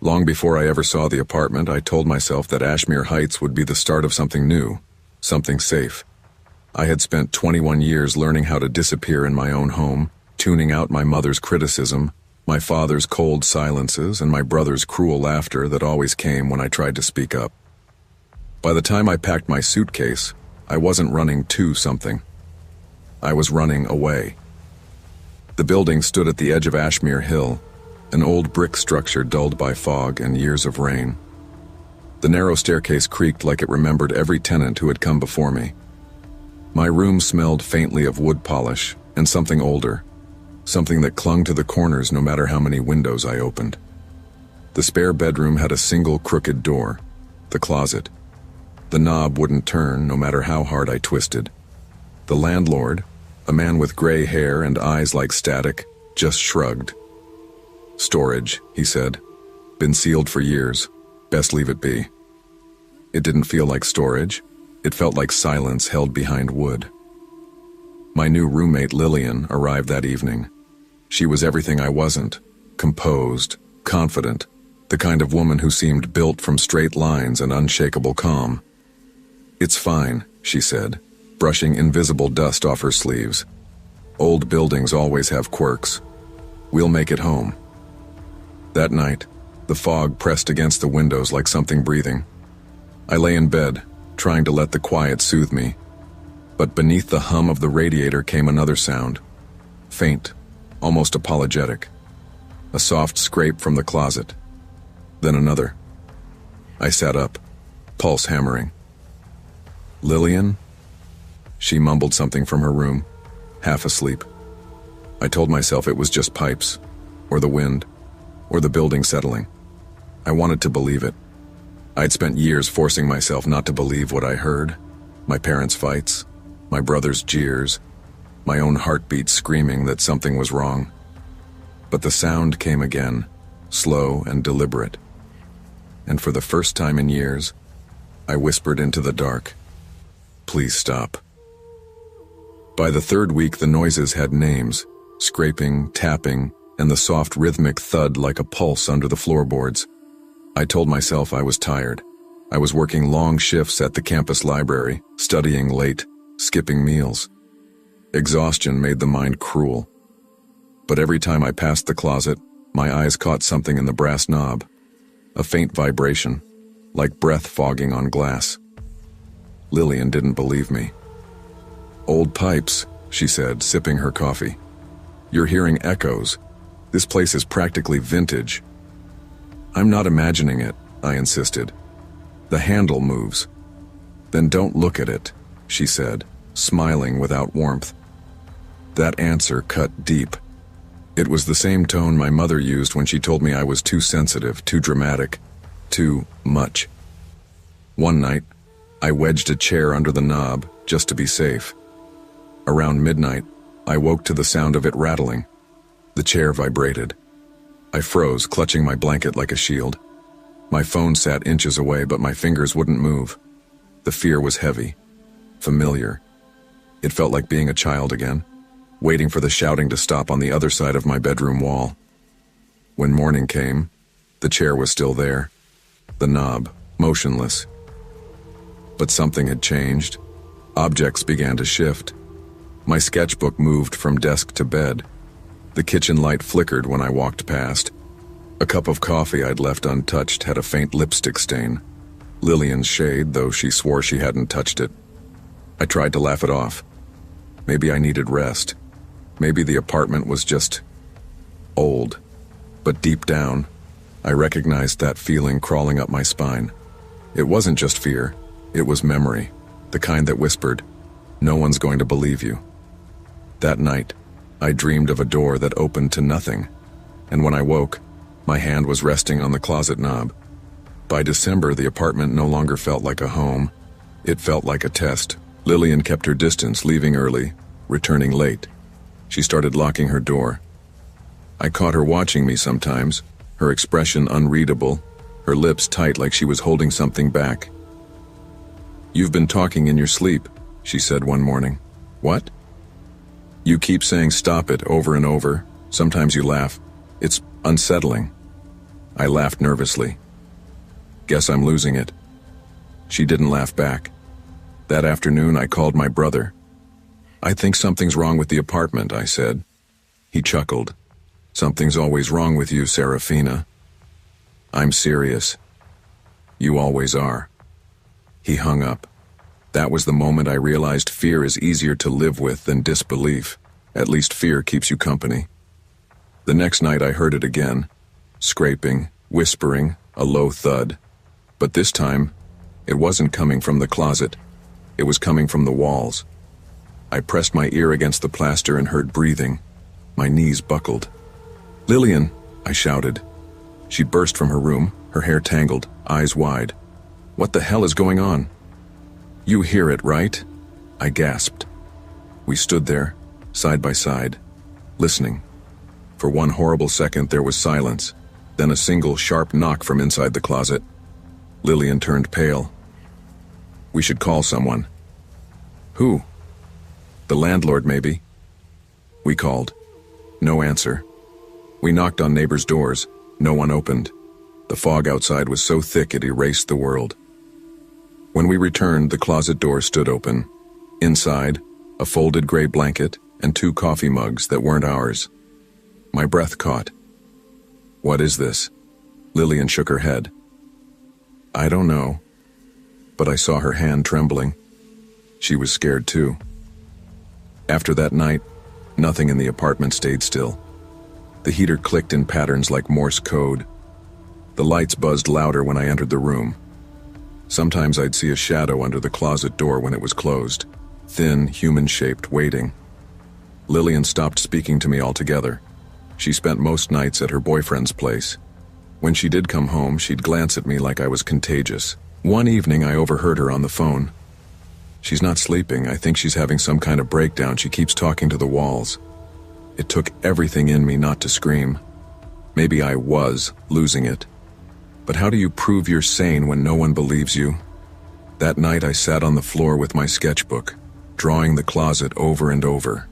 Long before I ever saw the apartment, I told myself that Ashmere Heights would be the start of something new, something safe. I had spent 21 years learning how to disappear in my own home, tuning out my mother's criticism, my father's cold silences, and my brother's cruel laughter that always came when I tried to speak up. By the time I packed my suitcase, I wasn't running to something. I was running away. The building stood at the edge of Ashmere Hill, an old brick structure dulled by fog and years of rain. The narrow staircase creaked like it remembered every tenant who had come before me. My room smelled faintly of wood polish and something older, something that clung to the corners no matter how many windows I opened. The spare bedroom had a single crooked door, the closet. The knob wouldn't turn no matter how hard I twisted. The landlord, a man with gray hair and eyes like static, just shrugged. "Storage," he said. "Been sealed for years. Best leave it be." It didn't feel like storage. It felt like silence held behind wood. My new roommate Lillian arrived that evening. She was everything I wasn't: composed, confident, the kind of woman who seemed built from straight lines and unshakable calm. "It's fine," she said, brushing invisible dust off her sleeves. "Old buildings always have quirks. We'll make it home." That night, the fog pressed against the windows like something breathing. I lay in bed, trying to let the quiet soothe me. But beneath the hum of the radiator came another sound. Faint, almost apologetic. A soft scrape from the closet. Then another. I sat up, pulse hammering. "Lillian?" She mumbled something from her room, half asleep. I told myself it was just pipes, or the wind, or the building settling. I wanted to believe it. I'd spent years forcing myself not to believe what I heard. My parents' fights, my brother's jeers, my own heartbeat screaming that something was wrong. But the sound came again, slow and deliberate. And for the first time in years, I whispered into the dark, "Please stop." By the third week, the noises had names: scraping, tapping, and the soft rhythmic thud like a pulse under the floorboards. I told myself I was tired. I was working long shifts at the campus library, studying late, skipping meals. Exhaustion made the mind cruel. But every time I passed the closet, my eyes caught something in the brass knob. A faint vibration, like breath fogging on glass. Lillian didn't believe me. "Old pipes," she said, sipping her coffee. "You're hearing echoes. This place is practically vintage." "I'm not imagining it," I insisted. "The handle moves." "Then don't look at it," she said, smiling without warmth. That answer cut deep. It was the same tone my mother used when she told me I was too sensitive, too dramatic, too much. One night, I wedged a chair under the knob just to be safe. Around midnight, I woke to the sound of it rattling. The chair vibrated. I froze, clutching my blanket like a shield. My phone sat inches away, but my fingers wouldn't move. The fear was heavy, familiar. It felt like being a child again, waiting for the shouting to stop on the other side of my bedroom wall. When morning came, the chair was still there, the knob, motionless. But something had changed. Objects began to shift. My sketchbook moved from desk to bed. The kitchen light flickered when I walked past. A cup of coffee I'd left untouched had a faint lipstick stain. Lillian's shade, though she swore she hadn't touched it. I tried to laugh it off. Maybe I needed rest. Maybe the apartment was just old. But deep down, I recognized that feeling crawling up my spine. It wasn't just fear. It was memory, the kind that whispered, "No one's going to believe you." That night, I dreamed of a door that opened to nothing, and when I woke, my hand was resting on the closet knob. By December, the apartment no longer felt like a home. It felt like a test. Lillian kept her distance, leaving early, returning late. She started locking her door. I caught her watching me sometimes, her expression unreadable, her lips tight like she was holding something back. "You've been talking in your sleep," she said one morning. "What?" "You keep saying stop it over and over. Sometimes you laugh. It's unsettling." I laughed nervously. Guess I'm losing it. She didn't laugh back. That afternoon, I called my brother. I think something's wrong with the apartment, I said. He chuckled. Something's always wrong with you, Serafina. I'm serious. You always are. He hung up. That was the moment I realized fear is easier to live with than disbelief. At least fear keeps you company. The next night I heard it again. Scraping, whispering, a low thud. But this time, it wasn't coming from the closet. It was coming from the walls. I pressed my ear against the plaster and heard breathing. My knees buckled. "Lillian!" I shouted. She burst from her room, her hair tangled, eyes wide. "What the hell is going on?" "You hear it, right?" I gasped. We stood there, side by side, listening. For one horrible second there was silence, then a single sharp knock from inside the closet. Lillian turned pale. "We should call someone." "Who?" "The landlord, maybe." We called. No answer. We knocked on neighbors' doors. No one opened. The fog outside was so thick it erased the world. When we returned, the closet door stood open. Inside, a folded gray blanket and 2 coffee mugs that weren't ours. My breath caught. "What is this?" Lillian shook her head. "I don't know." But I saw her hand trembling. She was scared too. After that night, nothing in the apartment stayed still. The heater clicked in patterns like Morse code. The lights buzzed louder when I entered the room. Sometimes I'd see a shadow under the closet door when it was closed, thin, human-shaped, waiting. Lillian stopped speaking to me altogether. She spent most nights at her boyfriend's place. When she did come home, she'd glance at me like I was contagious. One evening, I overheard her on the phone. "She's not sleeping. I think she's having some kind of breakdown. She keeps talking to the walls." It took everything in me not to scream. Maybe I was losing it. But how do you prove you're sane when no one believes you? That night I sat on the floor with my sketchbook, drawing the closet over and over.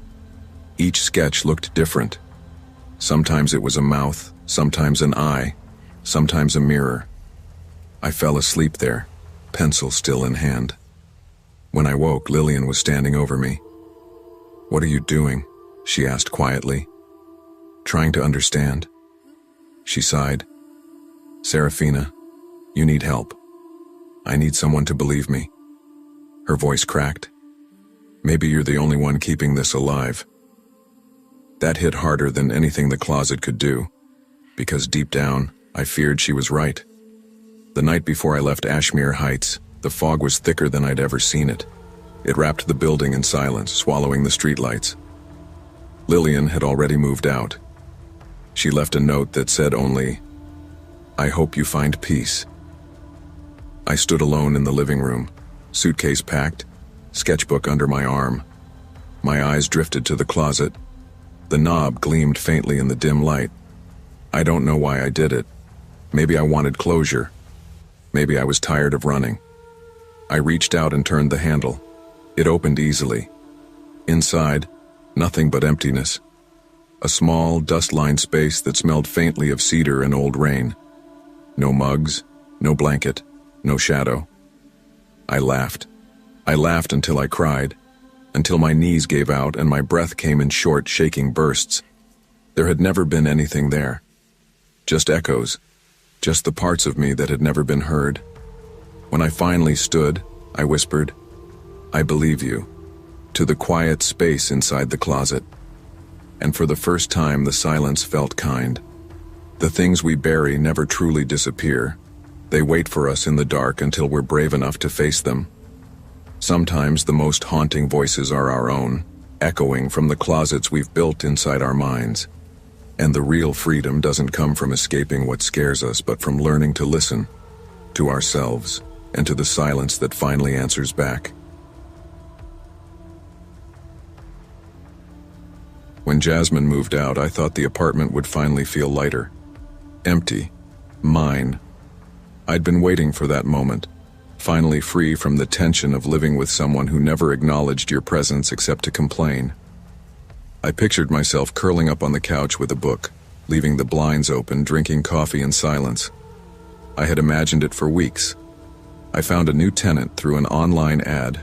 Each sketch looked different. Sometimes it was a mouth, sometimes an eye, sometimes a mirror. I fell asleep there, pencil still in hand. When I woke, Lillian was standing over me. "What are you doing?" she asked quietly. "Trying to understand." She sighed. "Serafina, you need help. I need someone to believe me." Her voice cracked. "Maybe you're the only one keeping this alive." That hit harder than anything the closet could do, because deep down, I feared she was right. The night before I left Ashmere Heights, the fog was thicker than I'd ever seen it. It wrapped the building in silence, swallowing the streetlights. Lillian had already moved out. She left a note that said only, "I hope you find peace." I stood alone in the living room, suitcase packed, sketchbook under my arm. My eyes drifted to the closet. The knob gleamed faintly in the dim light. I don't know why I did it. Maybe I wanted closure. Maybe I was tired of running. I reached out and turned the handle. It opened easily. Inside, nothing but emptiness. A small, dust-lined space that smelled faintly of cedar and old rain. No mugs, no blanket, no shadow. I laughed. I laughed until I cried, until my knees gave out and my breath came in short, shaking bursts. There had never been anything there. Just echoes, just the parts of me that had never been heard. When I finally stood, I whispered, "I believe you," to the quiet space inside the closet. And for the first time, the silence felt kind. The things we bury never truly disappear. They wait for us in the dark until we're brave enough to face them. Sometimes the most haunting voices are our own, echoing from the closets we've built inside our minds. And the real freedom doesn't come from escaping what scares us, but from learning to listen to ourselves and to the silence that finally answers back. When Jasmine moved out, I thought the apartment would finally feel lighter. Empty. Mine. I'd been waiting for that moment, finally free from the tension of living with someone who never acknowledged your presence except to complain. I pictured myself curling up on the couch with a book, leaving the blinds open, drinking coffee in silence. I had imagined it for weeks. I found a new tenant through an online ad.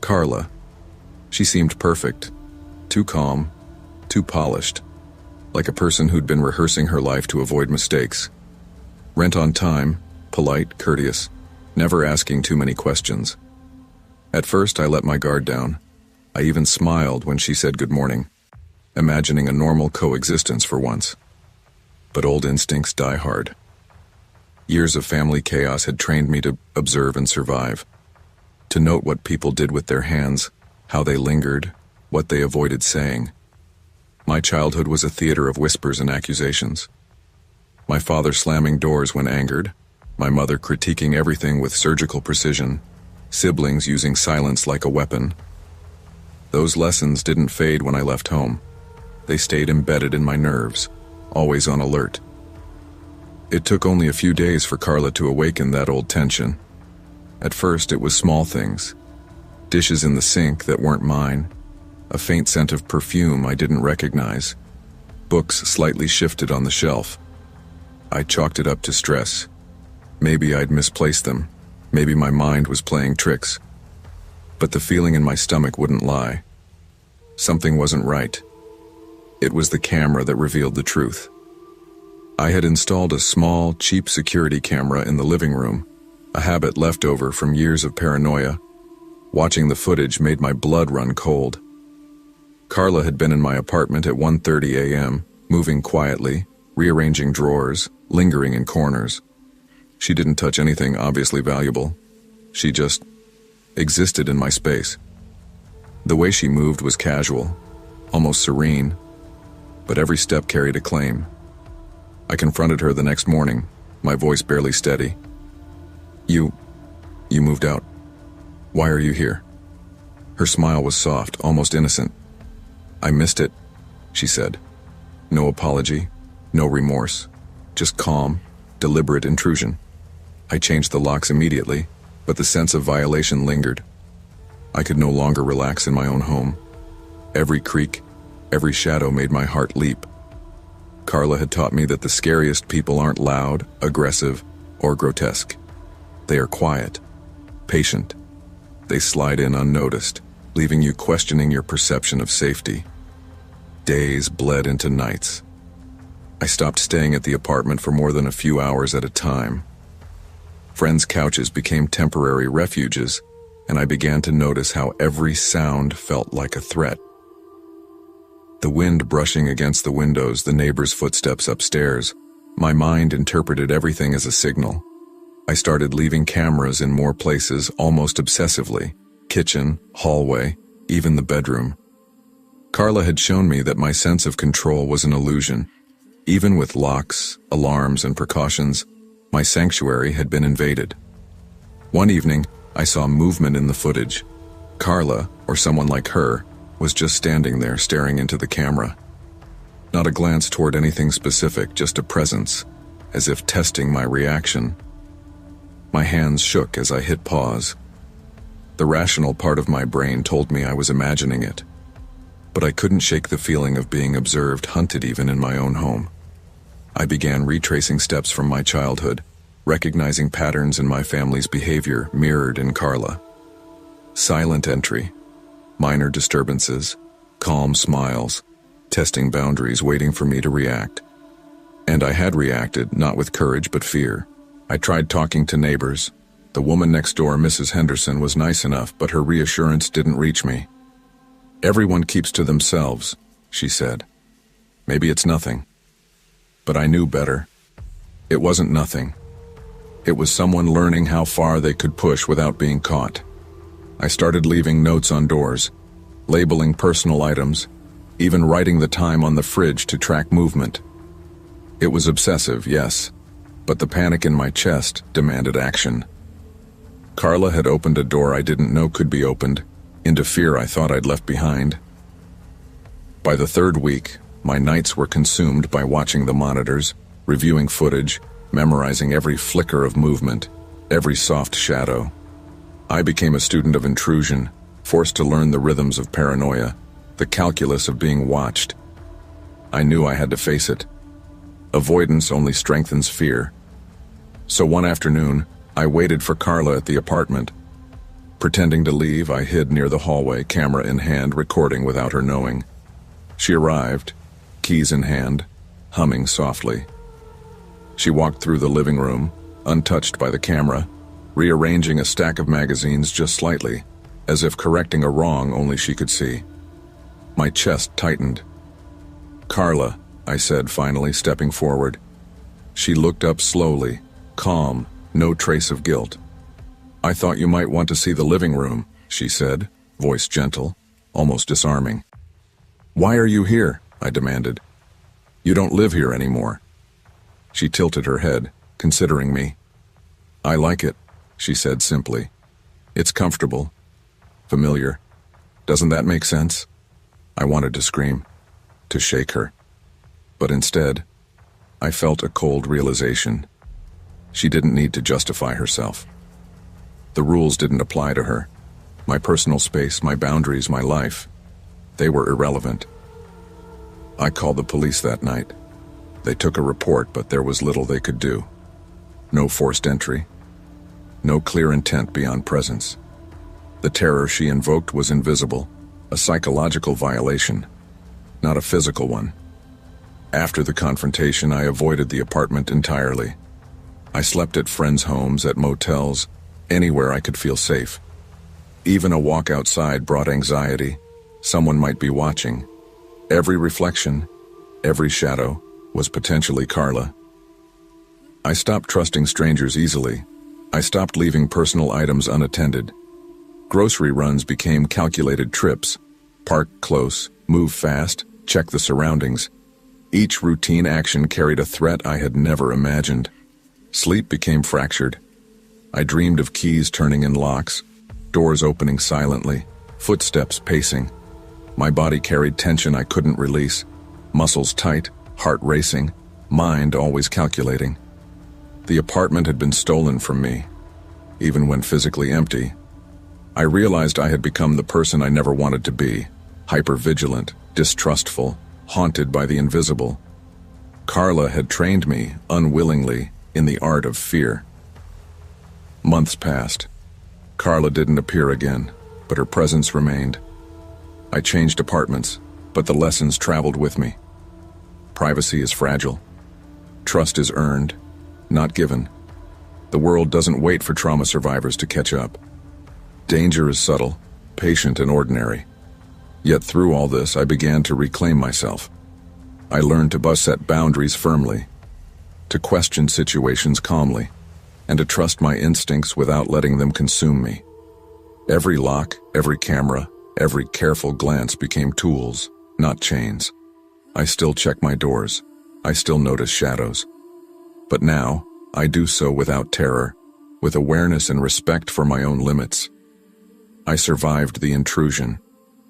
Carla. She seemed perfect. Too calm, too polished. Like a person who'd been rehearsing her life to avoid mistakes. Rent on time, polite, courteous, never asking too many questions. At first, I let my guard down. I even smiled when she said good morning, imagining a normal coexistence for once. But old instincts die hard. Years of family chaos had trained me to observe and survive, to note what people did with their hands, how they lingered, what they avoided saying. My childhood was a theater of whispers and accusations. My father slamming doors when angered, my mother critiquing everything with surgical precision, siblings using silence like a weapon. Those lessons didn't fade when I left home. They stayed embedded in my nerves, always on alert. It took only a few days for Carla to awaken that old tension. At first, it was small things. Dishes in the sink that weren't mine, a faint scent of perfume I didn't recognize, books slightly shifted on the shelf. I chalked it up to stress. Maybe I'd misplaced them. Maybe my mind was playing tricks. But the feeling in my stomach wouldn't lie. Something wasn't right. It was the camera that revealed the truth. I had installed a small, cheap security camera in the living room, a habit left over from years of paranoia. Watching the footage made my blood run cold. Carla had been in my apartment at 1:30 a.m., moving quietly, rearranging drawers, lingering in corners. She didn't touch anything obviously valuable. She just existed in my space. The way she moved was casual, almost serene, but every step carried a claim. I confronted her the next morning, my voice barely steady. You moved out. Why are you here?" Her smile was soft, almost innocent. "I missed it," she said. No apology, no remorse, just calm, deliberate intrusion. I changed the locks immediately, but the sense of violation lingered. I could no longer relax in my own home. Every creak, every shadow made my heart leap. Carla had taught me that the scariest people aren't loud, aggressive, or grotesque. They are quiet, patient. They slide in unnoticed, leaving you questioning your perception of safety. Days bled into nights. I stopped staying at the apartment for more than a few hours at a time. Friends' couches became temporary refuges, and I began to notice how every sound felt like a threat. The wind brushing against the windows, the neighbors' footsteps upstairs. My mind interpreted everything as a signal. I started leaving cameras in more places almost obsessively. Kitchen, hallway, even the bedroom. Carla had shown me that my sense of control was an illusion. Even with locks, alarms, and precautions, my sanctuary had been invaded. One evening, I saw movement in the footage. Carla, or someone like her, was just standing there staring into the camera. Not a glance toward anything specific, just a presence, as if testing my reaction. My hands shook as I hit pause. The rational part of my brain told me I was imagining it, but I couldn't shake the feeling of being observed, hunted even in my own home. I began retracing steps from my childhood, recognizing patterns in my family's behavior mirrored in Carla. Silent entry, minor disturbances, calm smiles, testing boundaries waiting for me to react. And I had reacted, not with courage but fear. I tried talking to neighbors. The woman next door, Mrs. Henderson, was nice enough, but her reassurance didn't reach me. "Everyone keeps to themselves," she said. "Maybe it's nothing." But I knew better. It wasn't nothing. It was someone learning how far they could push without being caught. I started leaving notes on doors, labeling personal items, even writing the time on the fridge to track movement. It was obsessive, yes, but the panic in my chest demanded action. Carla had opened a door I didn't know could be opened, into fear I thought I'd left behind. By the third week, my nights were consumed by watching the monitors, reviewing footage, memorizing every flicker of movement, every soft shadow. I became a student of intrusion, forced to learn the rhythms of paranoia, the calculus of being watched. I knew I had to face it, Avoidance only strengthens fear. So one afternoon, I waited for Carla at the apartment. Pretending to leave, I hid near the hallway, camera in hand, recording without her knowing. She arrived, keys in hand, humming softly. She walked through the living room, untouched by the camera, rearranging a stack of magazines just slightly, as if correcting a wrong only she could see. My chest tightened. "Carla," I said, finally stepping forward. She looked up slowly, calm, no trace of guilt. "I thought you might want to see the living room," she said, voice gentle, almost disarming. "Why are you here?" I demanded. "You don't live here anymore." She tilted her head, considering me. "I like it," she said simply. "It's comfortable. Familiar. Doesn't that make sense?" I wanted to scream, to shake her. But instead, I felt a cold realization. She didn't need to justify herself. The rules didn't apply to her. My personal space, my boundaries, my life, they were irrelevant. I called the police that night. They took a report, but there was little they could do. No forced entry. No clear intent beyond presence. The terror she invoked was invisible, a psychological violation, not a physical one. After the confrontation, I avoided the apartment entirely. I slept at friends' homes, at motels, anywhere I could feel safe. Even a walk outside brought anxiety. Someone might be watching. Every reflection, every shadow, was potentially Carla. I stopped trusting strangers easily. I stopped leaving personal items unattended. Grocery runs became calculated trips. Park close, move fast, check the surroundings. Each routine action carried a threat I had never imagined. Sleep became fractured. I dreamed of keys turning in locks, doors opening silently, footsteps pacing. My body carried tension I couldn't release, muscles tight, heart racing, mind always calculating. The apartment had been stolen from me, even when physically empty. I realized I had become the person I never wanted to be, hypervigilant, distrustful, haunted by the invisible. Carla had trained me, unwillingly, in the art of fear. Months passed. Carla didn't appear again, but her presence remained. I changed apartments, but the lessons traveled with me. Privacy is fragile. Trust is earned, not given. The world doesn't wait for trauma survivors to catch up. Danger is subtle, patient, and ordinary. Yet through all this, I began to reclaim myself. I learned to set boundaries firmly, to question situations calmly, and to trust my instincts without letting them consume me. Every lock, every camera, every careful glance became tools, not chains. I still check my doors. I still notice shadows. But now, I do so without terror, with awareness and respect for my own limits. I survived the intrusion.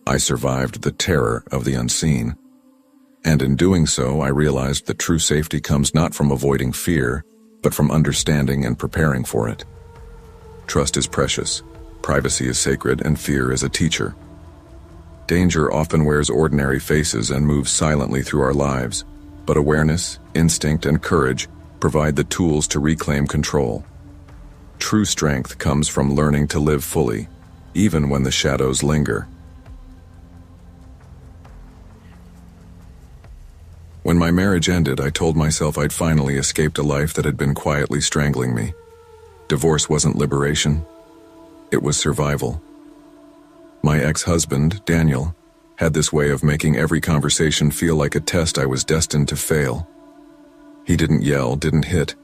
I survived the terror of the unseen. And in doing so, I realized that true safety comes not from avoiding fear, but from understanding and preparing for it. Trust is precious, privacy is sacred, and fear is a teacher. Danger often wears ordinary faces and moves silently through our lives, but awareness, instinct, and courage provide the tools to reclaim control. True strength comes from learning to live fully, even when the shadows linger. When my marriage ended, I told myself I'd finally escaped a life that had been quietly strangling me. Divorce wasn't liberation. It was survival. My ex-husband, Daniel, had this way of making every conversation feel like a test I was destined to fail. He didn't yell, didn't hit.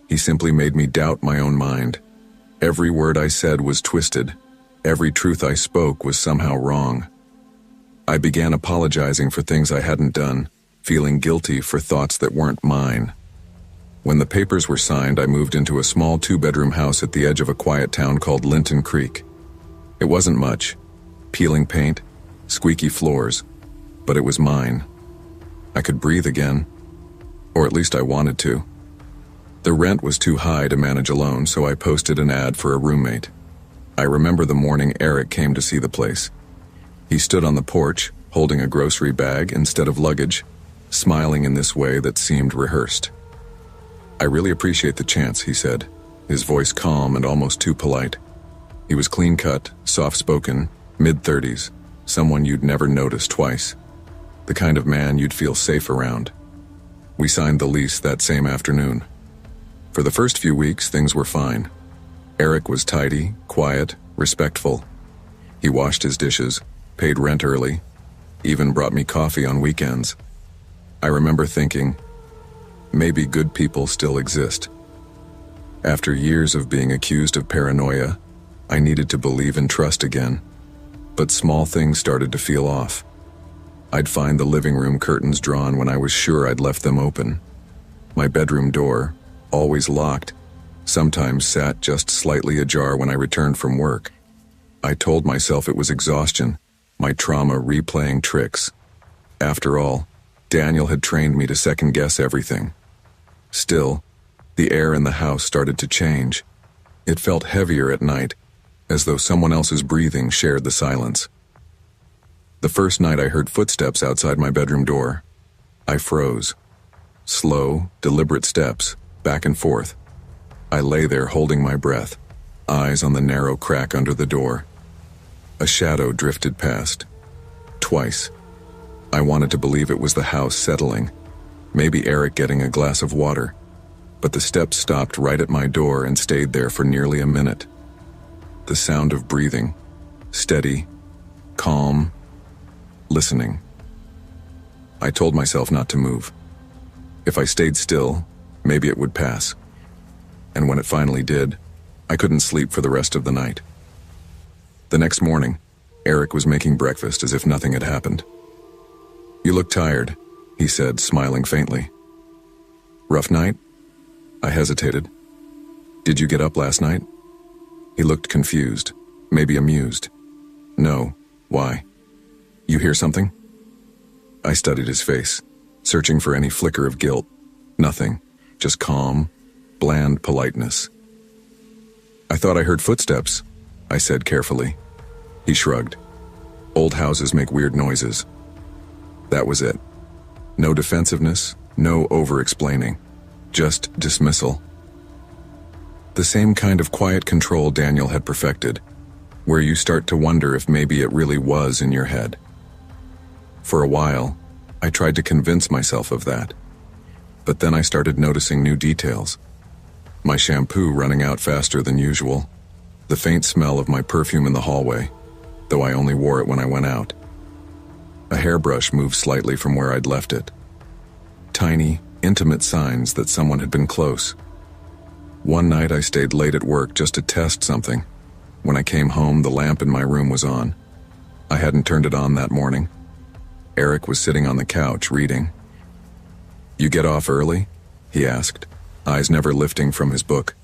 He simply made me doubt my own mind. Every word I said was twisted. Every truth I spoke was somehow wrong. I began apologizing for things I hadn't done, feeling guilty for thoughts that weren't mine. When the papers were signed, I moved into a small 2-bedroom house at the edge of a quiet town called Linton Creek. It wasn't much. Peeling paint, squeaky floors, but it was mine. I could breathe again, or at least I wanted to. The rent was too high to manage alone, so I posted an ad for a roommate. I remember the morning Eric came to see the place. He stood on the porch, holding a grocery bag instead of luggage, smiling in this way that seemed rehearsed. "I really appreciate the chance," he said, his voice calm and almost too polite. He was clean-cut, soft-spoken, mid-30s, someone you'd never notice twice. The kind of man you'd feel safe around. We signed the lease that same afternoon. For the first few weeks, things were fine. Eric was tidy, quiet, respectful. He washed his dishes, paid rent early, even brought me coffee on weekends. I remember thinking, maybe good people still exist. After years of being accused of paranoia, I needed to believe in trust again. But small things started to feel off. I'd find the living room curtains drawn when I was sure I'd left them open. My bedroom door, always locked, sometimes sat just slightly ajar when I returned from work. I told myself it was exhaustion, my trauma replaying tricks. After all, Daniel had trained me to second-guess everything. Still, the air in the house started to change. It felt heavier at night, as though someone else's breathing shared the silence. The first night I heard footsteps outside my bedroom door. I froze. Slow, deliberate steps, back and forth. I lay there holding my breath, eyes on the narrow crack under the door. A shadow drifted past. Twice. I wanted to believe it was the house settling, maybe Eric getting a glass of water, but the steps stopped right at my door and stayed there for nearly a minute. The sound of breathing, steady, calm, listening. I told myself not to move. If I stayed still, maybe it would pass. And when it finally did, I couldn't sleep for the rest of the night. The next morning, Eric was making breakfast as if nothing had happened. "You look tired," he said, smiling faintly. "Rough night?" I hesitated. "Did you get up last night?" He looked confused, maybe amused. "No. Why? You hear something?" I studied his face, searching for any flicker of guilt. Nothing, just calm, bland politeness. "I thought I heard footsteps," I said carefully. He shrugged. "Old houses make weird noises." That was it. No defensiveness, no over-explaining, just dismissal. The same kind of quiet control Daniel had perfected, where you start to wonder if maybe it really was in your head. For a while, I tried to convince myself of that. But then I started noticing new details. My shampoo running out faster than usual, the faint smell of my perfume in the hallway, though I only wore it when I went out. A hairbrush moved slightly from where I'd left it. Tiny, intimate signs that someone had been close. One night I stayed late at work just to test something. When I came home, the lamp in my room was on. I hadn't turned it on that morning. Eric was sitting on the couch, reading. "You get off early?" he asked, eyes never lifting from his book.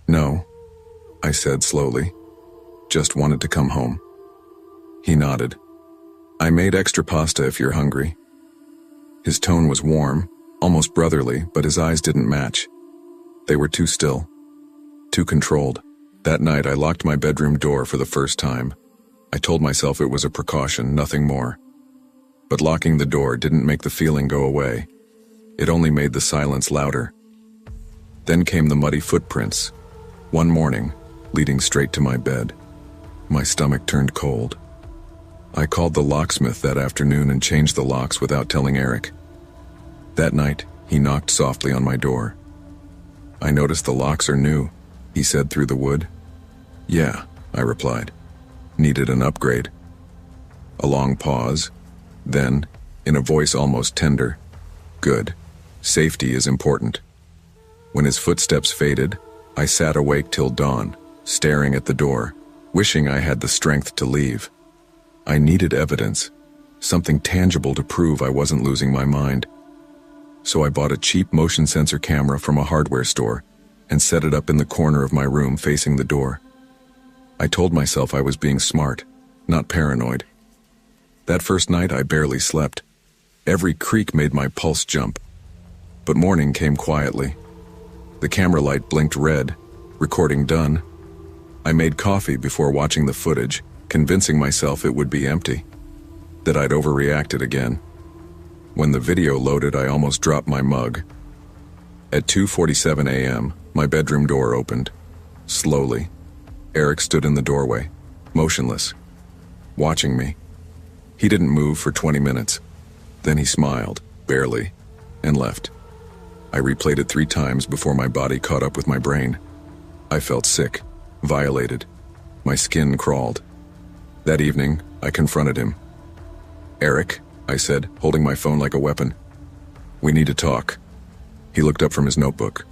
"No," I said slowly. "Just wanted to come home." He nodded. "I made extra pasta if you're hungry." His tone was warm, almost brotherly, but his eyes didn't match. They were too still, too controlled. That night I locked my bedroom door for the first time. I told myself it was a precaution, nothing more. But locking the door didn't make the feeling go away. It only made the silence louder. Then came the muddy footprints, one morning, leading straight to my bed. My stomach turned cold. I called the locksmith that afternoon and changed the locks without telling Eric. That night, he knocked softly on my door. "I noticed the locks are new," he said through the wood. "Yeah," I replied. "Needed an upgrade." A long pause. Then, in a voice almost tender, "Good. Safety is important." When his footsteps faded, I sat awake till dawn, staring at the door, wishing I had the strength to leave. I needed evidence, something tangible to prove I wasn't losing my mind. So I bought a cheap motion sensor camera from a hardware store and set it up in the corner of my room facing the door. I told myself I was being smart, not paranoid. That first night I barely slept. Every creak made my pulse jump. But morning came quietly. The camera light blinked red, recording done. I made coffee before watching the footage, convincing myself it would be empty, that I'd overreacted again. When the video loaded, I almost dropped my mug. At 2:47 a.m., my bedroom door opened. Slowly, Eric stood in the doorway, motionless, watching me. He didn't move for 20 minutes. Then he smiled, barely, and left. I replayed it 3 times before my body caught up with my brain. I felt sick, violated. My skin crawled. That evening, I confronted him. "Eric," I said, holding my phone like a weapon. "We need to talk." He looked up from his notebook.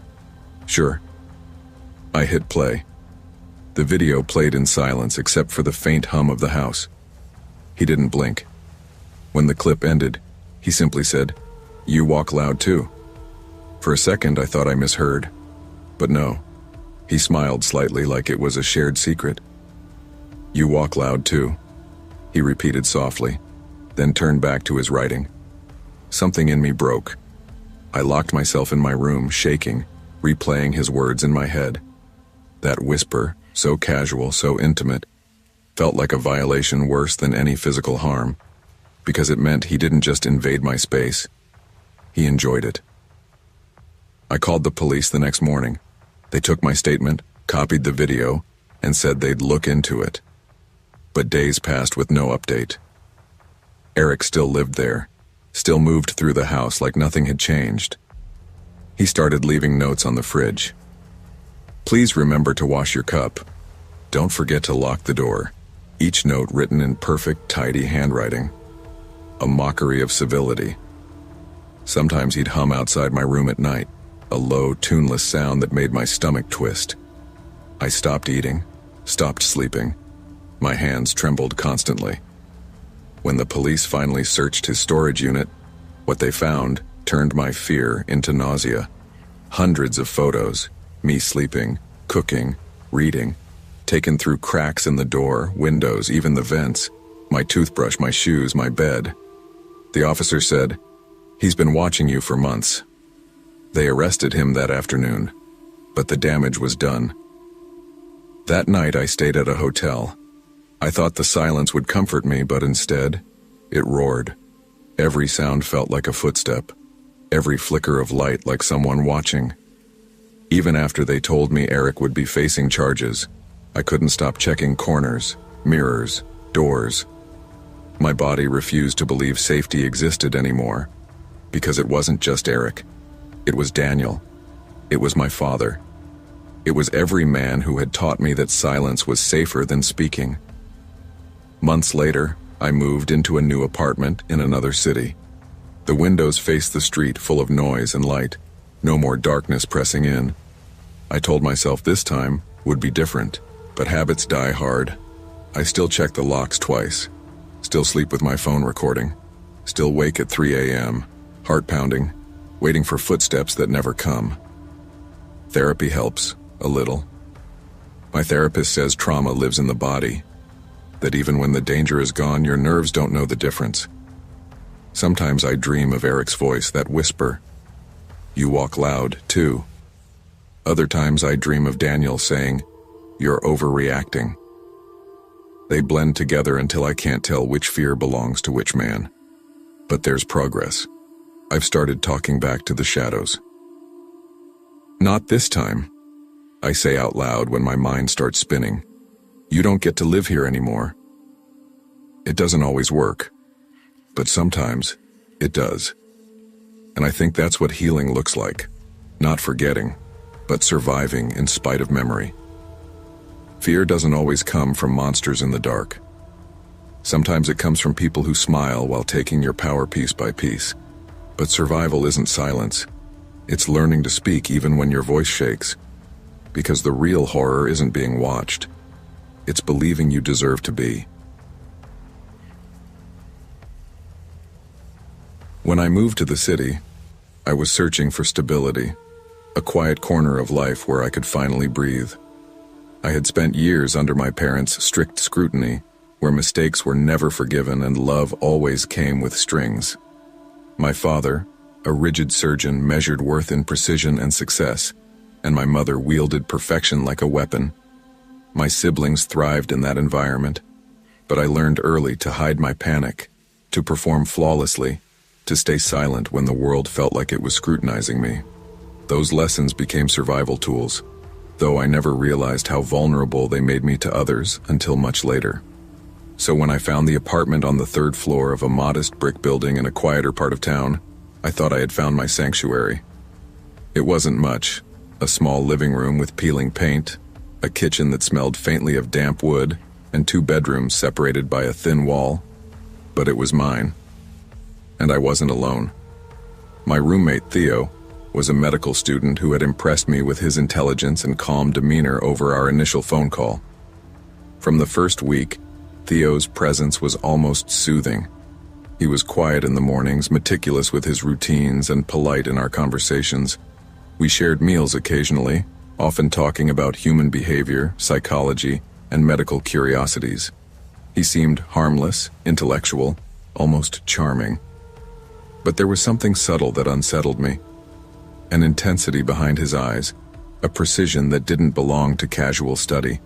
"Sure." I hit play. The video played in silence except for the faint hum of the house. He didn't blink. When the clip ended, he simply said, "You walk loud too." For a second, I thought I misheard. But no. He smiled slightly like it was a shared secret. "You walk loud too," he repeated softly, then turned back to his writing. Something in me broke. I locked myself in my room, shaking, replaying his words in my head. That whisper, so casual, so intimate, felt like a violation worse than any physical harm, because it meant he didn't just invade my space, he enjoyed it. I called the police the next morning. They took my statement, copied the video, and said they'd look into it. But days passed with no update. Eric still lived there, still moved through the house like nothing had changed. He started leaving notes on the fridge. "Please remember to wash your cup. Don't forget to lock the door." Each note written in perfect, tidy handwriting. A mockery of civility. Sometimes he'd hum outside my room at night, a low, tuneless sound that made my stomach twist. I stopped eating, stopped sleeping. My hands trembled constantly. When the police finally searched his storage unit, what they found turned my fear into nausea. Hundreds of photos, me sleeping, cooking, reading, taken through cracks in the door, windows, even the vents, my toothbrush, my shoes, my bed. The officer said, "He's been watching you for months." They arrested him that afternoon, but the damage was done. That night I stayed at a hotel. I thought the silence would comfort me, but instead, it roared. Every sound felt like a footstep, every flicker of light like someone watching. Even after they told me Eric would be facing charges, I couldn't stop checking corners, mirrors, doors. My body refused to believe safety existed anymore, because it wasn't just Eric. It was Daniel. It was my father. It was every man who had taught me that silence was safer than speaking. Months later, I moved into a new apartment in another city. The windows faced the street, full of noise and light. No more darkness pressing in. I told myself this time would be different, but habits die hard. I still check the locks twice. Still sleep with my phone recording. Still wake at 3 a.m., heart pounding, waiting for footsteps that never come. Therapy helps, a little. My therapist says trauma lives in the body, that even when the danger is gone, your nerves don't know the difference. Sometimes I dream of Eric's voice, that whisper. "You walk loud, too." Other times I dream of Daniel saying, "You're overreacting." They blend together until I can't tell which fear belongs to which man. But there's progress. I've started talking back to the shadows. "Not this time," I say out loud when my mind starts spinning. "You don't get to live here anymore." It doesn't always work, but sometimes it does. And I think that's what healing looks like. Not forgetting, but surviving in spite of memory. Fear doesn't always come from monsters in the dark. Sometimes it comes from people who smile while taking your power piece by piece. But survival isn't silence. It's learning to speak even when your voice shakes. Because the real horror isn't being watched. It's believing you deserve to be. When I moved to the city, I was searching for stability, a quiet corner of life where I could finally breathe. I had spent years under my parents' strict scrutiny, where mistakes were never forgiven and love always came with strings. My father, a rigid surgeon, measured worth in precision and success, and my mother wielded perfection like a weapon. My siblings thrived in that environment, but I learned early to hide my panic, to perform flawlessly, to stay silent when the world felt like it was scrutinizing me. Those lessons became survival tools, though I never realized how vulnerable they made me to others until much later. So when I found the apartment on the third floor of a modest brick building in a quieter part of town, I thought I had found my sanctuary. It wasn't much: a small living room with peeling paint, a kitchen that smelled faintly of damp wood, and 2 bedrooms separated by a thin wall. But it was mine. And I wasn't alone. My roommate, Theo, was a medical student who had impressed me with his intelligence and calm demeanor over our initial phone call. From the first week, Theo's presence was almost soothing. He was quiet in the mornings, meticulous with his routines, and polite in our conversations. We shared meals occasionally, often talking about human behavior, psychology, and medical curiosities. He seemed harmless, intellectual, almost charming. But there was something subtle that unsettled me. An intensity behind his eyes, a precision that didn't belong to casual study.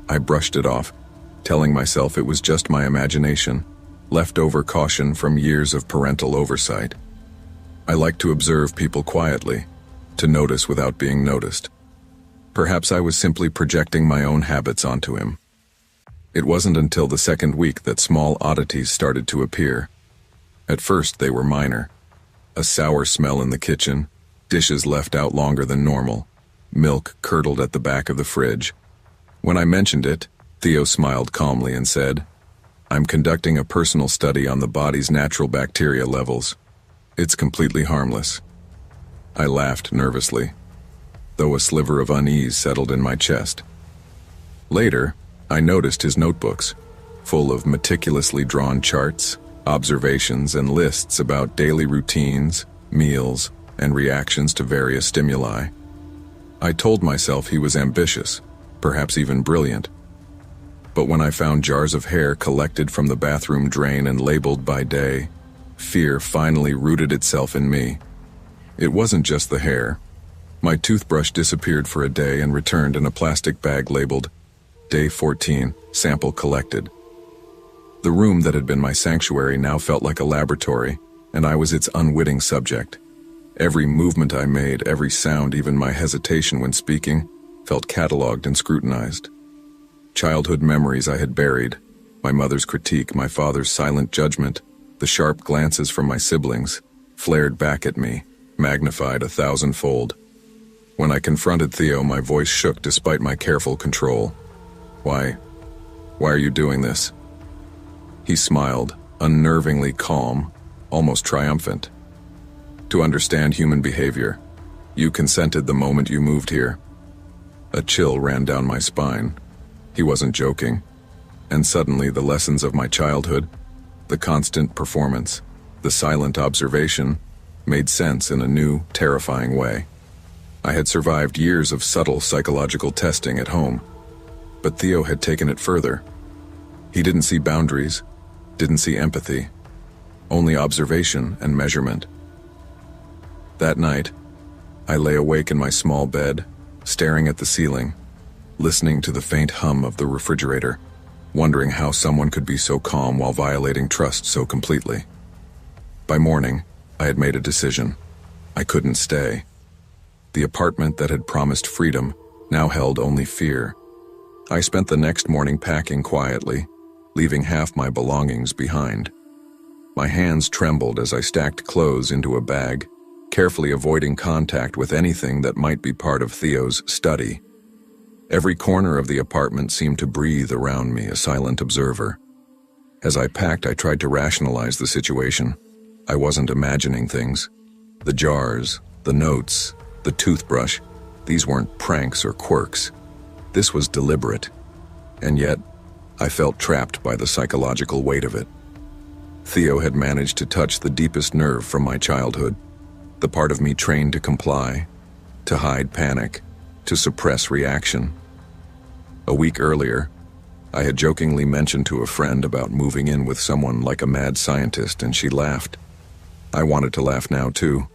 I brushed it off, telling myself it was just my imagination, leftover caution from years of parental oversight. I like to observe people quietly, to notice without being noticed. Perhaps I was simply projecting my own habits onto him. It wasn't until the second week that small oddities started to appear. At first they were minor. A sour smell in the kitchen, dishes left out longer than normal, milk curdled at the back of the fridge. When I mentioned it, Theo smiled calmly and said, "I'm conducting a personal study on the body's natural bacteria levels. It's completely harmless." I laughed nervously, though a sliver of unease settled in my chest. Later, I noticed his notebooks, full of meticulously drawn charts, observations, and lists about daily routines, meals, and reactions to various stimuli. I told myself he was ambitious, perhaps even brilliant. But when I found jars of hair collected from the bathroom drain and labeled by day, fear finally rooted itself in me. It wasn't just the hair. My toothbrush disappeared for a day and returned in a plastic bag labeled Day 14, Sample Collected. The room that had been my sanctuary now felt like a laboratory, and I was its unwitting subject. Every movement I made, every sound, even my hesitation when speaking, felt catalogued and scrutinized. Childhood memories I had buried, my mother's critique, my father's silent judgment, the sharp glances from my siblings, flared back at me, magnified 1,000-fold. When I confronted Theo, my voice shook despite my careful control. Why are you doing this?" He smiled, unnervingly calm, almost triumphant. "To understand human behavior. You consented the moment you moved here." A chill ran down my spine. He wasn't joking. And suddenly the lessons of my childhood, the constant performance, the silent observation, made sense in a new, terrifying way. I had survived years of subtle psychological testing at home, but Theo had taken it further. He didn't see boundaries, didn't see empathy, only observation and measurement. That night, I lay awake in my small bed, staring at the ceiling, listening to the faint hum of the refrigerator, wondering how someone could be so calm while violating trust so completely. By morning, I had made a decision. I couldn't stay. The apartment that had promised freedom now held only fear. I spent the next morning packing quietly, leaving half my belongings behind. My hands trembled as I stacked clothes into a bag, carefully avoiding contact with anything that might be part of Theo's study. Every corner of the apartment seemed to breathe around me, a silent observer. As I packed, I tried to rationalize the situation. I wasn't imagining things. The jars, the notes, the toothbrush, these weren't pranks or quirks. This was deliberate. And yet, I felt trapped by the psychological weight of it. Theo had managed to touch the deepest nerve from my childhood, the part of me trained to comply, to hide panic, to suppress reaction. A week earlier, I had jokingly mentioned to a friend about moving in with someone like a mad scientist, and she laughed. I wanted to laugh now too,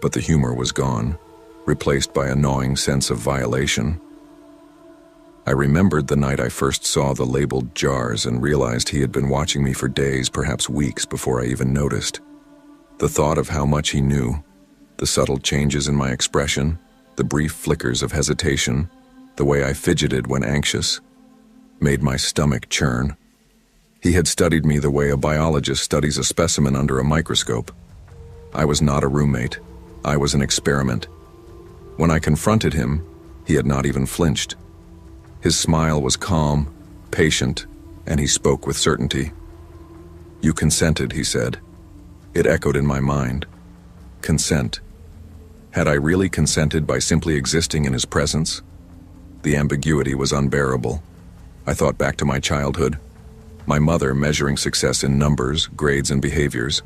but the humor was gone, replaced by a gnawing sense of violation. I remembered the night I first saw the labeled jars and realized he had been watching me for days, perhaps weeks, before I even noticed. The thought of how much he knew, the subtle changes in my expression, the brief flickers of hesitation, the way I fidgeted when anxious, made my stomach churn. He had studied me the way a biologist studies a specimen under a microscope. I was not a roommate. I was an experiment. When I confronted him, he had not even flinched. His smile was calm, patient, and he spoke with certainty. "You consented," he said. It echoed in my mind. Consent. Had I really consented by simply existing in his presence? The ambiguity was unbearable. I thought back to my childhood. My mother measuring success in numbers, grades, and behaviors.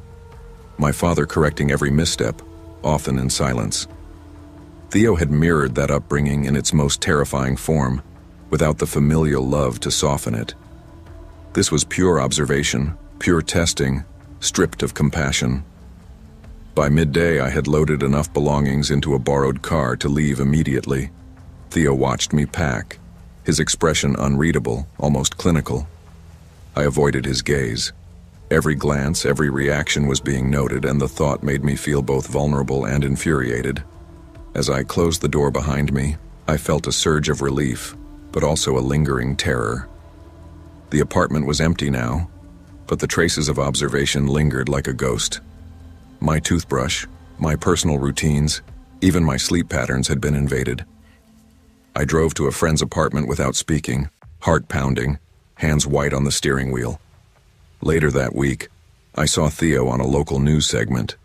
My father correcting every misstep, often in silence. Theo had mirrored that upbringing in its most terrifying form, without the familial love to soften it. This was pure observation, pure testing, stripped of compassion. By midday, I had loaded enough belongings into a borrowed car to leave immediately. Theo watched me pack, his expression unreadable, almost clinical. I avoided his gaze. Every glance, every reaction was being noted, and the thought made me feel both vulnerable and infuriated. As I closed the door behind me, I felt a surge of relief, but also a lingering terror. The apartment was empty now, but the traces of observation lingered like a ghost. My toothbrush, my personal routines, even my sleep patterns had been invaded. I drove to a friend's apartment without speaking, heart pounding, hands white on the steering wheel. Later that week, I saw Theo on a local news segment.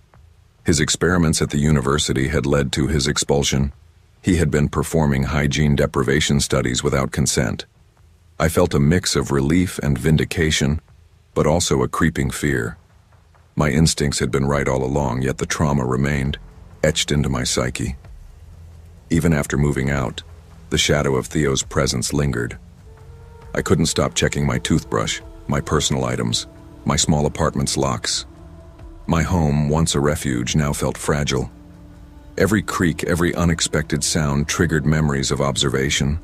His experiments at the university had led to his expulsion. He had been performing hygiene deprivation studies without consent. I felt a mix of relief and vindication, but also a creeping fear. My instincts had been right all along, yet the trauma remained, etched into my psyche. Even after moving out, the shadow of Theo's presence lingered. I couldn't stop checking my toothbrush, my personal items, my small apartment's locks. My home, once a refuge, now felt fragile. Every creak, every unexpected sound triggered memories of observation,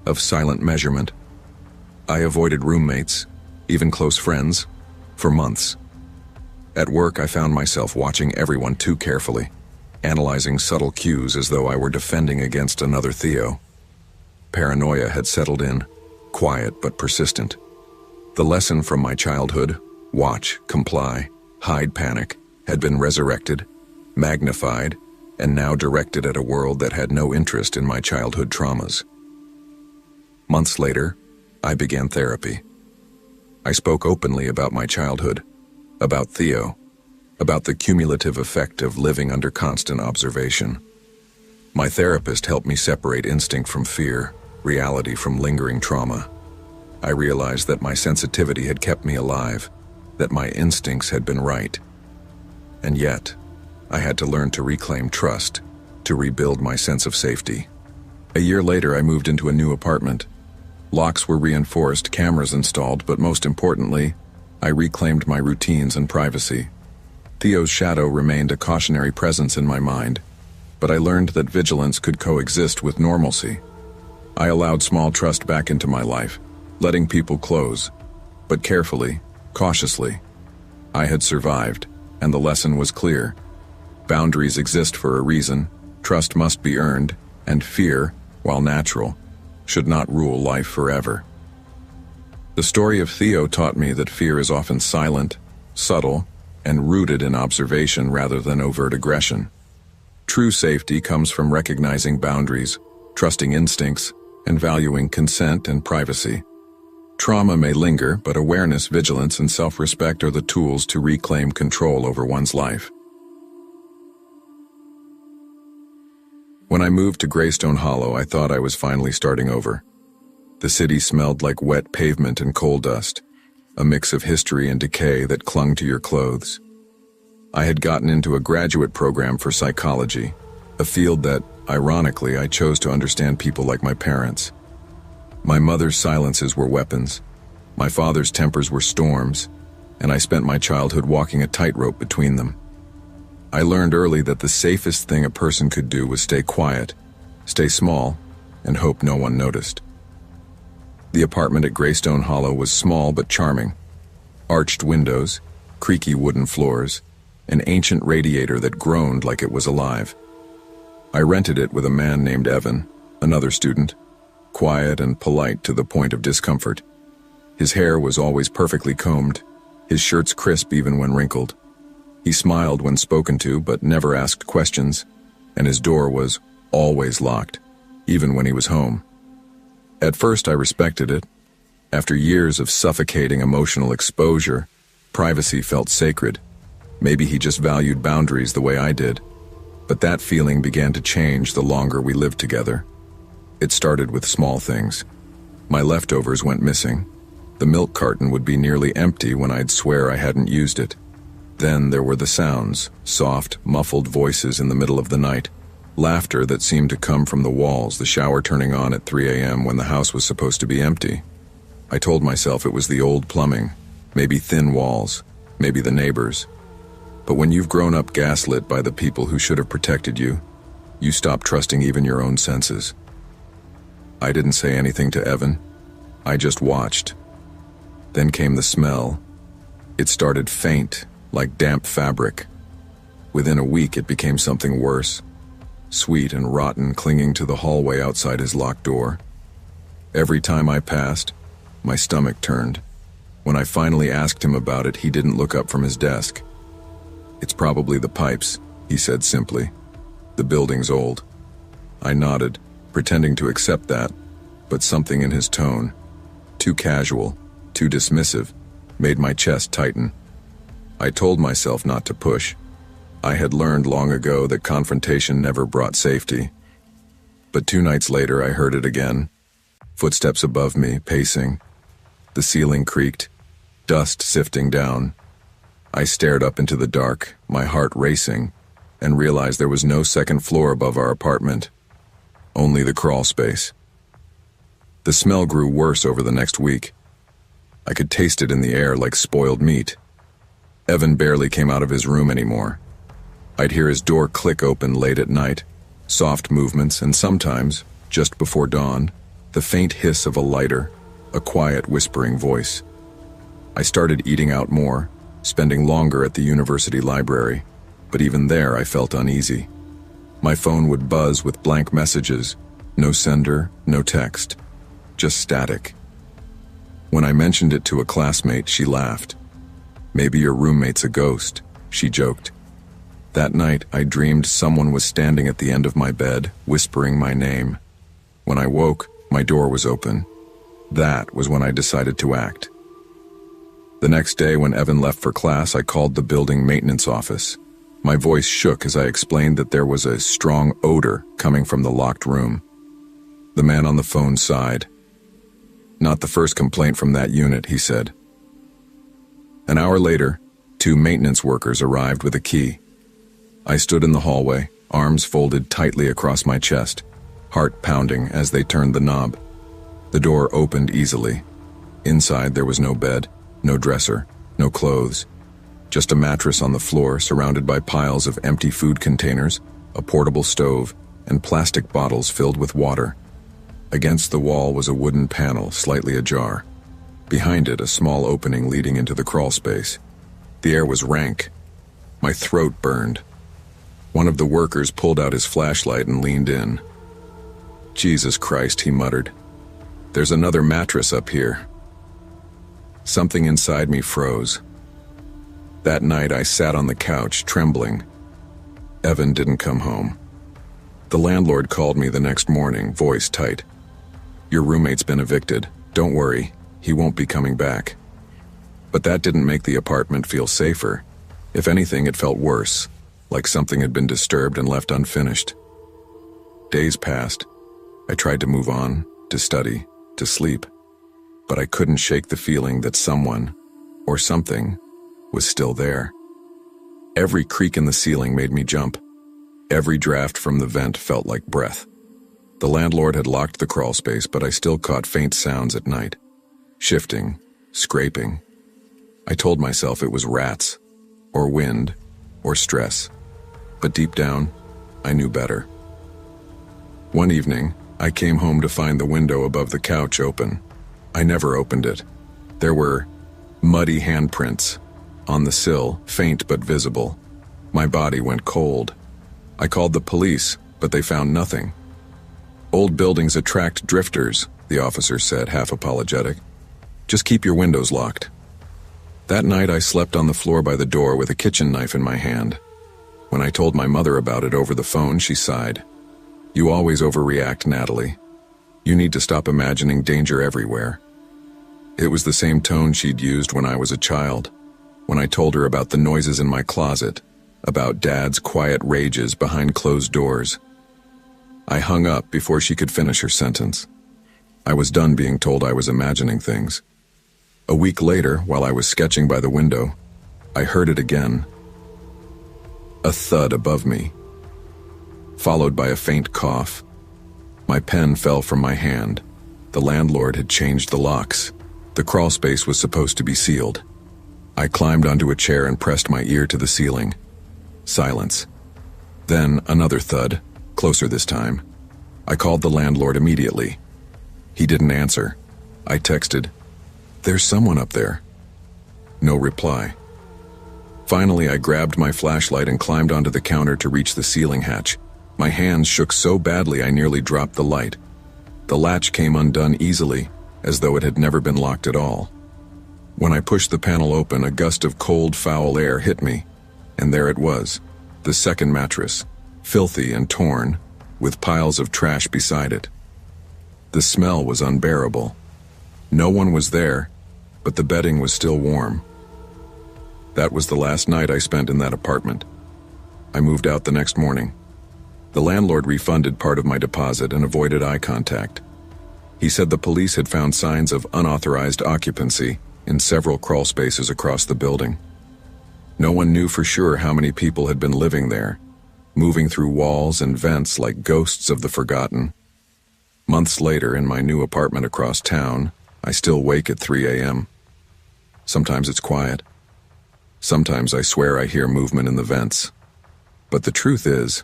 of silent measurement. I avoided roommates, even close friends, for months. At work, I found myself watching everyone too carefully, analyzing subtle cues as though I were defending against another Theo. Paranoia had settled in, quiet but persistent. The lesson from my childhood, watch, comply, hide panic, had been resurrected, magnified, and now directed at a world that had no interest in my childhood traumas. Months later, I began therapy. I spoke openly about my childhood, about Theo, about the cumulative effect of living under constant observation. My therapist helped me separate instinct from fear, reality from lingering trauma. I realized that my sensitivity had kept me alive, that my instincts had been right. And yet, I had to learn to reclaim trust, to rebuild my sense of safety. A year later, I moved into a new apartment. Locks were reinforced, cameras installed, but most importantly, I reclaimed my routines and privacy. Theo's shadow remained a cautionary presence in my mind, but I learned that vigilance could coexist with normalcy. I allowed small trust back into my life, letting people close, but carefully, cautiously. I had survived, and the lesson was clear. Boundaries exist for a reason, trust must be earned, and fear, while natural, should not rule life forever. The story of Theo taught me that fear is often silent, subtle, and rooted in observation rather than overt aggression. True safety comes from recognizing boundaries, trusting instincts, and valuing consent and privacy. Trauma may linger, but awareness, vigilance, and self-respect are the tools to reclaim control over one's life. When I moved to Greystone Hollow, I thought I was finally starting over. The city smelled like wet pavement and coal dust, a mix of history and decay that clung to your clothes. I had gotten into a graduate program for psychology, a field that, ironically, I chose to understand people like my parents. My mother's silences were weapons, my father's tempers were storms, and I spent my childhood walking a tightrope between them. I learned early that the safest thing a person could do was stay quiet, stay small, and hope no one noticed. The apartment at Greystone Hollow was small but charming. Arched windows, creaky wooden floors, an ancient radiator that groaned like it was alive. I rented it with a man named Evan, another student, quiet and polite to the point of discomfort. His hair was always perfectly combed, his shirts crisp even when wrinkled. He smiled when spoken to but never asked questions, and his door was always locked, even when he was home. At first I respected it. After years of suffocating emotional exposure, privacy felt sacred. Maybe he just valued boundaries the way I did. But that feeling began to change the longer we lived together. It started with small things. My leftovers went missing. The milk carton would be nearly empty when I'd swear I hadn't used it. Then there were the sounds, soft, muffled voices in the middle of the night, laughter that seemed to come from the walls, the shower turning on at 3 a.m. when the house was supposed to be empty. I told myself it was the old plumbing, maybe thin walls, maybe the neighbors. But when you've grown up gaslit by the people who should have protected you, you stop trusting even your own senses. I didn't say anything to Evan. I just watched. Then came the smell. It started faint, like damp fabric. Within a week it became something worse, sweet and rotten, clinging to the hallway outside his locked door. Every time I passed, my stomach turned. When I finally asked him about it, he didn't look up from his desk. "It's probably the pipes," he said simply. "The building's old." I nodded, pretending to accept that, but something in his tone, too casual, too dismissive, made my chest tighten. I told myself not to push. I had learned long ago that confrontation never brought safety. But 2 nights later I heard it again. Footsteps above me, pacing. The ceiling creaked, dust sifting down. I stared up into the dark, my heart racing, and realized there was no second floor above our apartment. Only the crawl space. The smell grew worse over the next week. I could taste it in the air like spoiled meat. Evan barely came out of his room anymore. I'd hear his door click open late at night, soft movements, and sometimes, just before dawn, the faint hiss of a lighter, a quiet whispering voice. I started eating out more, spending longer at the university library, but even there I felt uneasy. My phone would buzz with blank messages, no sender, no text, just static. When I mentioned it to a classmate, she laughed. "Maybe your roommate's a ghost," she joked. That night, I dreamed someone was standing at the end of my bed, whispering my name. When I woke, my door was open. That was when I decided to act. The next day, when Evan left for class, I called the building maintenance office. My voice shook as I explained that there was a strong odor coming from the locked room. The man on the phone sighed. "Not the first complaint from that unit," he said. An hour later, 2 maintenance workers arrived with a key. I stood in the hallway, arms folded tightly across my chest, heart pounding as they turned the knob. The door opened easily. Inside there was no bed, no dresser, no clothes. Just a mattress on the floor surrounded by piles of empty food containers, a portable stove, and plastic bottles filled with water. Against the wall was a wooden panel, slightly ajar. Behind it, a small opening leading into the crawl space. The air was rank. My throat burned. One of the workers pulled out his flashlight and leaned in. "Jesus Christ," he muttered. "There's another mattress up here." Something inside me froze. That night I sat on the couch, trembling. Evan didn't come home. The landlord called me the next morning, voice tight. "Your roommate's been evicted. Don't worry, he won't be coming back." But that didn't make the apartment feel safer. If anything, it felt worse, like something had been disturbed and left unfinished. Days passed. I tried to move on, to study, to sleep, but I couldn't shake the feeling that someone, or something, was still there. Every creak in the ceiling made me jump. Every draft from the vent felt like breath. The landlord had locked the crawl space, but I still caught faint sounds at night. Shifting, scraping. I told myself it was rats, or wind, or stress. But deep down, I knew better. One evening, I came home to find the window above the couch open. I never opened it. There were muddy handprints on the sill, faint but visible, My body went cold. I called the police, but they found nothing. Old buildings attract drifters, the officer said, half apologetic. Just keep your windows locked. That night I slept on the floor by the door with a kitchen knife in my hand. When I told my mother about it over the phone, she sighed. You always overreact, Natalie. You need to stop imagining danger everywhere. It was the same tone she'd used when I was a child, when I told her about the noises in my closet, about Dad's quiet rages behind closed doors. I hung up before she could finish her sentence. I was done being told I was imagining things. A week later, while I was sketching by the window, I heard it again. A thud above me, followed by a faint cough. My pen fell from my hand. The landlord had changed the locks. The crawl space was supposed to be sealed. I climbed onto a chair and pressed my ear to the ceiling. Silence. Then another thud, closer this time. I called the landlord immediately. He didn't answer. I texted, "There's someone up there." No reply. Finally, I grabbed my flashlight and climbed onto the counter to reach the ceiling hatch. My hands shook so badly I nearly dropped the light. The latch came undone easily, as though it had never been locked at all. When I pushed the panel open, a gust of cold, foul air hit me, and there it was, the second mattress, filthy and torn, with piles of trash beside it. The smell was unbearable. No one was there, but the bedding was still warm. That was the last night I spent in that apartment. I moved out the next morning. The landlord refunded part of my deposit and avoided eye contact. He said the police had found signs of unauthorized occupancy in several crawl spaces across the building. No one knew for sure how many people had been living there, moving through walls and vents like ghosts of the forgotten. Months later, in my new apartment across town, I still wake at 3 a.m. Sometimes it's quiet. Sometimes I swear I hear movement in the vents. But the truth is,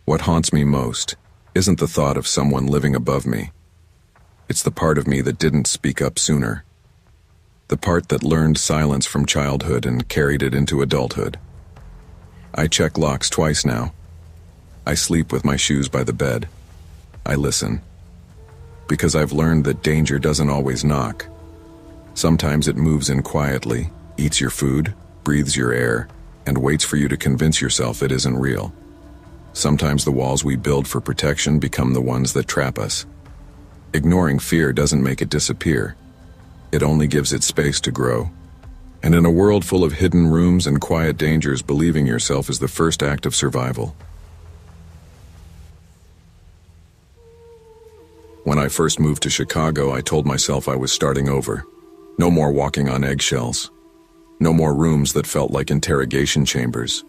what haunts me most isn't the thought of someone living above me. It's the part of me that didn't speak up sooner. The part that learned silence from childhood and carried it into adulthood. I check locks twice now. I sleep with my shoes by the bed. I listen. Because I've learned that danger doesn't always knock. Sometimes it moves in quietly, eats your food, breathes your air, and waits for you to convince yourself it isn't real. Sometimes the walls we build for protection become the ones that trap us. Ignoring fear doesn't make it disappear. It only gives it space to grow. And in a world full of hidden rooms and quiet dangers, believing yourself is the first act of survival. When I first moved to Chicago, I told myself I was starting over. No more walking on eggshells. No more rooms that felt like interrogation chambers.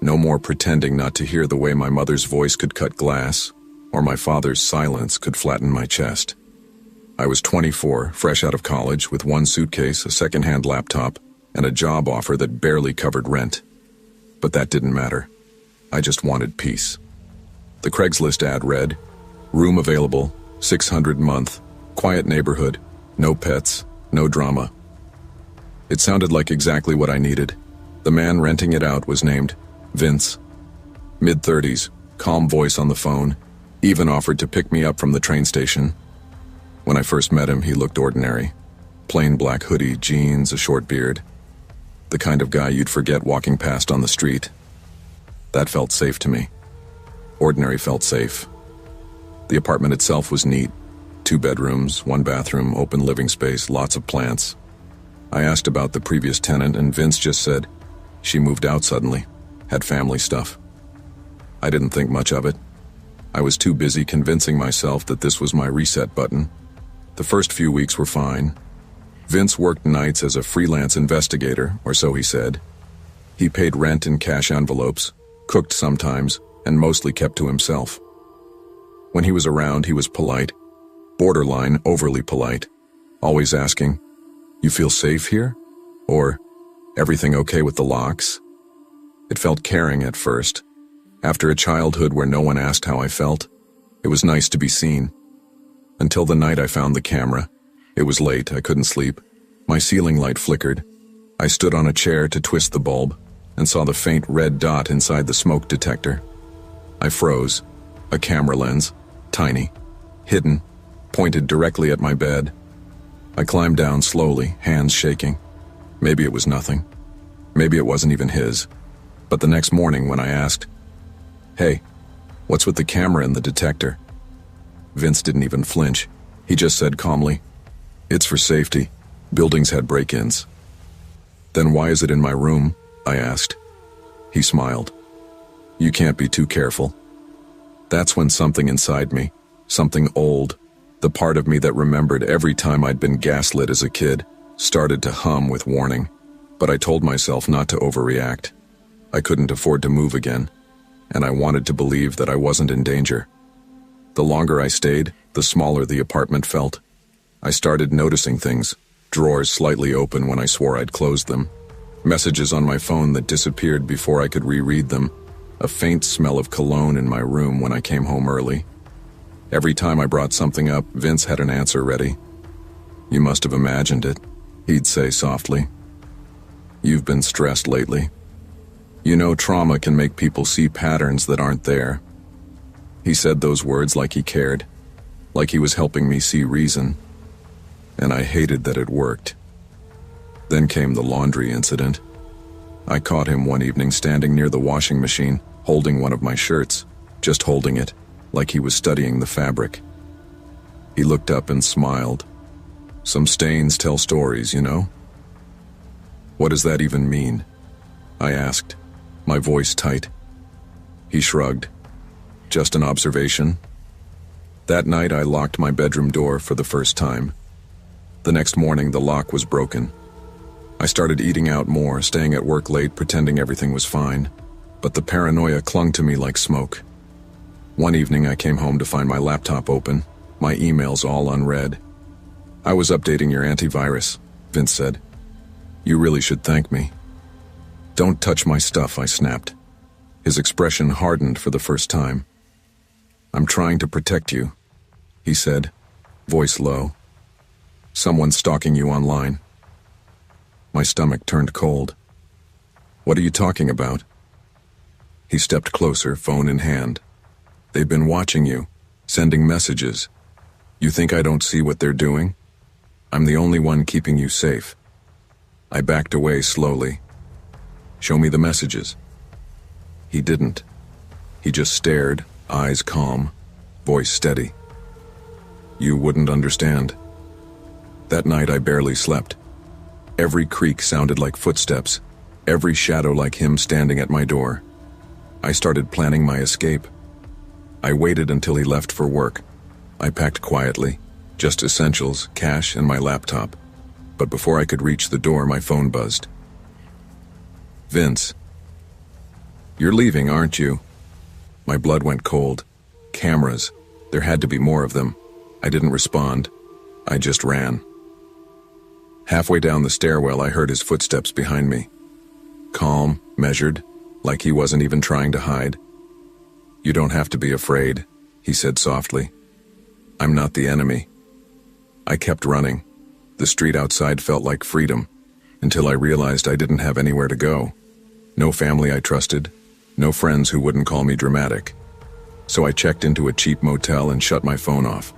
No more pretending not to hear the way my mother's voice could cut glass, or my father's silence could flatten my chest. I was 24, fresh out of college, with one suitcase, a second-hand laptop, and a job offer that barely covered rent. But that didn't matter. I just wanted peace. The Craigslist ad read, "Room available, $600 a month, quiet neighborhood, no pets, no drama." It sounded like exactly what I needed. The man renting it out was named Vince. Mid-30s, calm voice on the phone, even offered to pick me up from the train station. When I first met him, he looked ordinary. Plain black hoodie, jeans, a short beard. The kind of guy you'd forget walking past on the street. That felt safe to me. Ordinary felt safe. The apartment itself was neat. 2 bedrooms, 1 bathroom, open living space, lots of plants. I asked about the previous tenant, and Vince just said, she moved out suddenly, had family stuff. I didn't think much of it. I was too busy convincing myself that this was my reset button. The first few weeks were fine. Vince worked nights as a freelance investigator, or so he said. He paid rent in cash envelopes, cooked sometimes, and mostly kept to himself. When he was around, he was polite, borderline overly polite, always asking, "You feel safe here?" Or, "Everything okay with the locks?" It felt caring at first. After a childhood where no one asked how I felt, it was nice to be seen. Until the night I found the camera. It was late, I couldn't sleep. My ceiling light flickered. I stood on a chair to twist the bulb. and saw the faint red dot inside the smoke detector. I froze. A camera lens, tiny, hidden, pointed directly at my bed. I climbed down slowly, hands shaking. Maybe it was nothing. Maybe it wasn't even his. But the next morning when I asked, "Hey, what's with the camera and the detector?" Vince didn't even flinch. He just said calmly, "It's for safety. Buildings had break-ins." "Then why is it in my room?" I asked. He smiled. "You can't be too careful." That's when something inside me, something old, the part of me that remembered every time I'd been gaslit as a kid, started to hum with warning. But I told myself not to overreact. I couldn't afford to move again, and I wanted to believe that I wasn't in danger. The longer I stayed, the smaller the apartment felt. I started noticing things, drawers slightly open when I swore I'd closed them, messages on my phone that disappeared before I could reread them, a faint smell of cologne in my room when I came home early. Every time I brought something up, Vince had an answer ready. "You must have imagined it," he'd say softly. "You've been stressed lately. You know, trauma can make people see patterns that aren't there." He said those words like he cared, like he was helping me see reason. And I hated that it worked. Then came the laundry incident. I caught him one evening standing near the washing machine, holding one of my shirts, just holding it, like he was studying the fabric. He looked up and smiled. "Some stains tell stories, you know?" "What does that even mean?" I asked, my voice tight. He shrugged. "Just an observation." That night I locked my bedroom door for the first time. The next morning the lock was broken. I started eating out more, staying at work late, pretending everything was fine. But the paranoia clung to me like smoke. One evening I came home to find my laptop open, my emails all unread. "I was updating your antivirus," Vince said. "You really should thank me." "Don't touch my stuff," I snapped. His expression hardened for the first time. "I'm trying to protect you," he said, voice low. "Someone's stalking you online." My stomach turned cold. "What are you talking about?" He stepped closer, phone in hand. "They've been watching you, sending messages. You think I don't see what they're doing? I'm the only one keeping you safe." I backed away slowly. "Show me the messages." He didn't. He just stared, eyes calm, voice steady. "You wouldn't understand." That night I barely slept. Every creak sounded like footsteps, every shadow like him standing at my door. I started planning my escape. I waited until he left for work. I packed quietly, just essentials, cash, and my laptop. But before I could reach the door, my phone buzzed. "Vince. You're leaving, aren't you?" My blood went cold. Cameras. There had to be more of them. I didn't respond. I just ran. Halfway down the stairwell, I heard his footsteps behind me. Calm, measured, like he wasn't even trying to hide. "You don't have to be afraid," he said softly. "I'm not the enemy." I kept running. The street outside felt like freedom, until I realized I didn't have anywhere to go. No family I trusted, no friends who wouldn't call me dramatic. So I checked into a cheap motel and shut my phone off.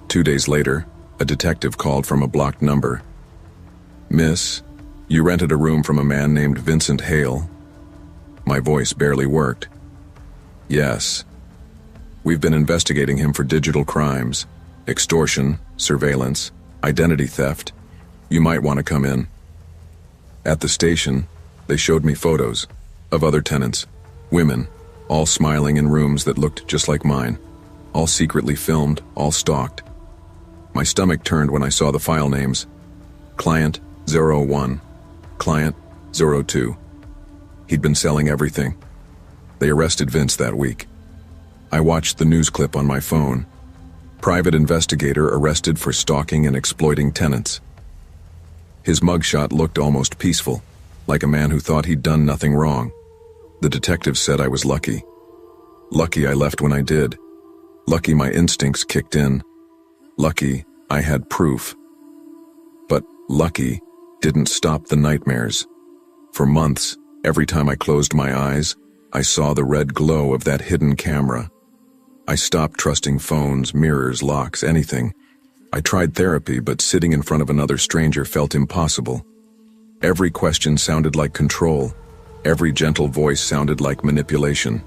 2 days later, a detective called from a blocked number. "Miss, you rented a room from a man named Vincent Hale." My voice barely worked. "Yes. We've been investigating him for digital crimes, extortion, surveillance, identity theft. You might want to come in." At the station, they showed me photos of other tenants, women, all smiling in rooms that looked just like mine, all secretly filmed, all stalked. My stomach turned when I saw the file names. Client 01, Client 02. He'd been selling everything. They arrested Vince that week. I watched the news clip on my phone. Private investigator arrested for stalking and exploiting tenants. His mugshot looked almost peaceful, like a man who thought he'd done nothing wrong. The detective said I was lucky. Lucky I left when I did. Lucky my instincts kicked in. Lucky I had proof. But lucky didn't stop the nightmares. For months, Every time I closed my eyes, I saw the red glow of that hidden camera. I stopped trusting phones, mirrors, locks, anything. I tried therapy, but sitting in front of another stranger felt impossible. Every question sounded like control. Every gentle voice sounded like manipulation.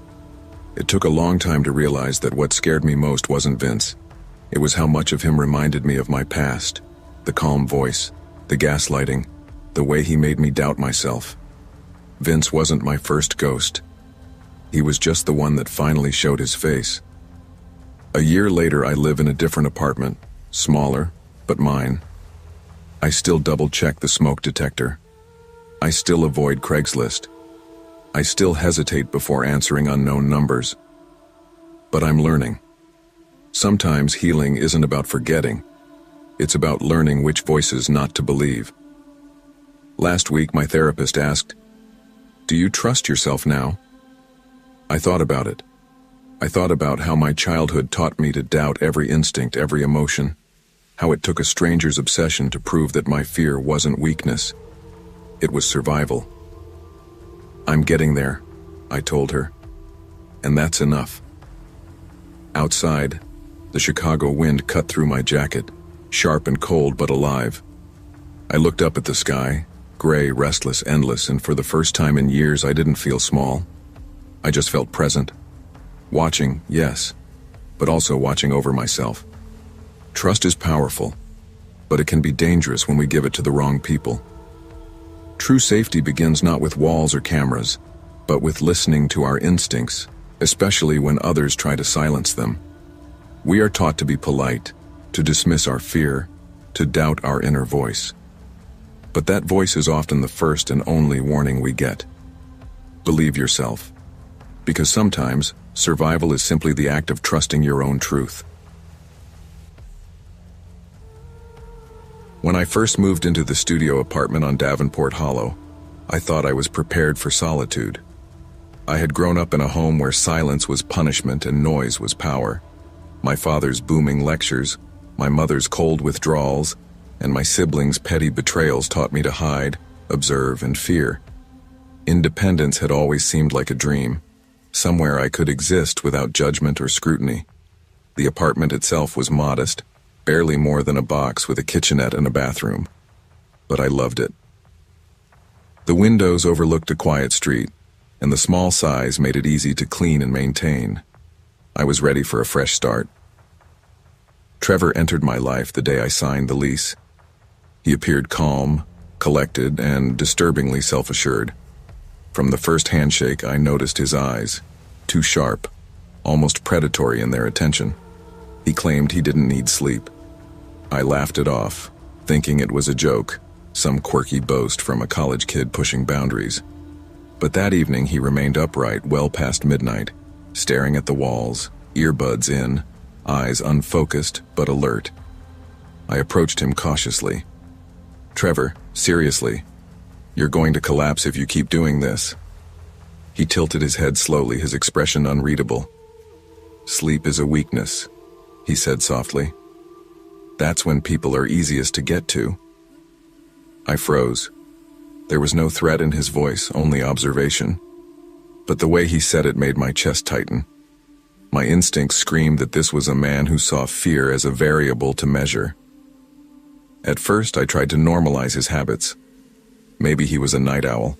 It took a long time to realize that what scared me most wasn't Vince. It was how much of him reminded me of my past. The calm voice, the gaslighting, the way he made me doubt myself. Vince wasn't my first ghost. He was just the one that finally showed his face. A year later, I live in a different apartment, smaller, but mine. I still double-check the smoke detector. I still avoid Craigslist. I still hesitate before answering unknown numbers. But I'm learning. Sometimes healing isn't about forgetting. It's about learning which voices not to believe. Last week, my therapist asked, "Do you trust yourself now?" I thought about it. I thought about how my childhood taught me to doubt every instinct, every emotion, how it took a stranger's obsession to prove that my fear wasn't weakness. It was survival. "I'm getting there," I told her. And that's enough. Outside, the Chicago wind cut through my jacket, sharp and cold but alive. I looked up at the sky, gray, restless, endless, and for the first time in years I didn't feel small. I just felt present. Watching, yes, but also watching over myself. Trust is powerful, but it can be dangerous when we give it to the wrong people. True safety begins not with walls or cameras, but with listening to our instincts, especially when others try to silence them. We are taught to be polite, to dismiss our fear, to doubt our inner voice. But that voice is often the first and only warning we get. Believe yourself. Because sometimes, survival is simply the act of trusting your own truth. When I first moved into the studio apartment on Davenport Hollow, I thought I was prepared for solitude. I had grown up in a home where silence was punishment and noise was power. My father's booming lectures, my mother's cold withdrawals, and my siblings' petty betrayals taught me to hide, observe, and fear. Independence had always seemed like a dream, somewhere I could exist without judgment or scrutiny. The apartment itself was modest, barely more than a box with a kitchenette and a bathroom. But I loved it. The windows overlooked a quiet street, and the small size made it easy to clean and maintain. I was ready for a fresh start. Trevor entered my life the day I signed the lease. He appeared calm, collected, and disturbingly self-assured. From the first handshake, I noticed his eyes, too sharp, almost predatory in their attention. He claimed he didn't need sleep. I laughed it off, thinking it was a joke, some quirky boast from a college kid pushing boundaries. But that evening he remained upright well past midnight, staring at the walls, earbuds in, eyes unfocused but alert. I approached him cautiously. "Trevor, seriously, you're going to collapse if you keep doing this." He tilted his head slowly, his expression unreadable. "Sleep is a weakness," he said softly. "That's when people are easiest to get to." I froze. There was no threat in his voice, only observation. But the way he said it made my chest tighten. My instincts screamed that this was a man who saw fear as a variable to measure. At first, I tried to normalize his habits. Maybe he was a night owl,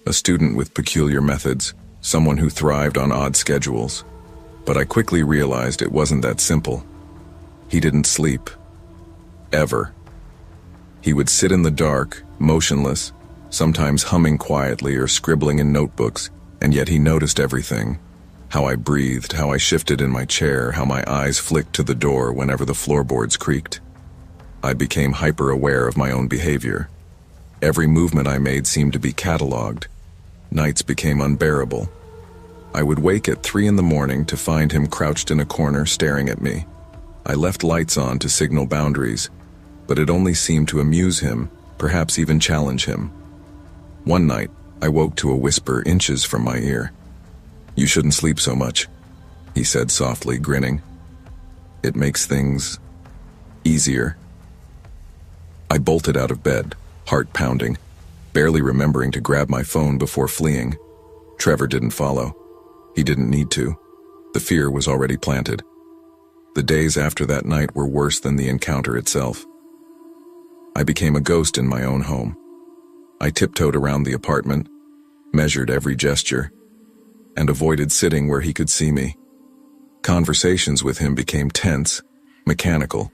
a student with peculiar methods, someone who thrived on odd schedules. But I quickly realized it wasn't that simple. He didn't sleep. Ever. He would sit in the dark, motionless, sometimes humming quietly or scribbling in notebooks, and yet he noticed everything. How I breathed, how I shifted in my chair, how my eyes flicked to the door whenever the floorboards creaked. I became hyper-aware of my own behavior. Every movement I made seemed to be cataloged. Nights became unbearable. I would wake at 3 in the morning to find him crouched in a corner staring at me. I left lights on to signal boundaries, but it only seemed to amuse him, perhaps even challenge him. One night, I woke to a whisper inches from my ear. "You shouldn't sleep so much," he said softly, grinning. "It makes things easier." I bolted out of bed, heart pounding. barely remembering to grab my phone before fleeing. Trevor didn't follow. He didn't need to. The fear was already planted. The days after that night were worse than the encounter itself. I became a ghost in my own home. I tiptoed around the apartment, measured every gesture, and avoided sitting where he could see me. Conversations with him became tense, mechanical.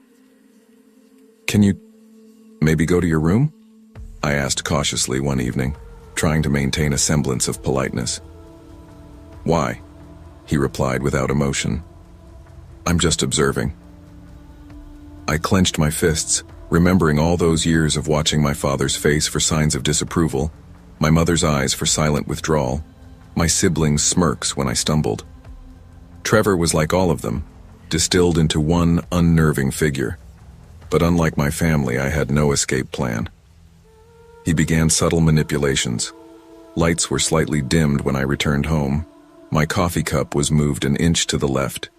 "Can you maybe go to your room?" I asked cautiously one evening, trying to maintain a semblance of politeness. "Why?" he replied without emotion. "I'm just observing." I clenched my fists, remembering all those years of watching my father's face for signs of disapproval, my mother's eyes for silent withdrawal, my siblings' smirks when I stumbled. Trevor was like all of them, distilled into one unnerving figure. But unlike my family, I had no escape plan. He began subtle manipulations. Lights were slightly dimmed when I returned home. My coffee cup was moved an inch to the left.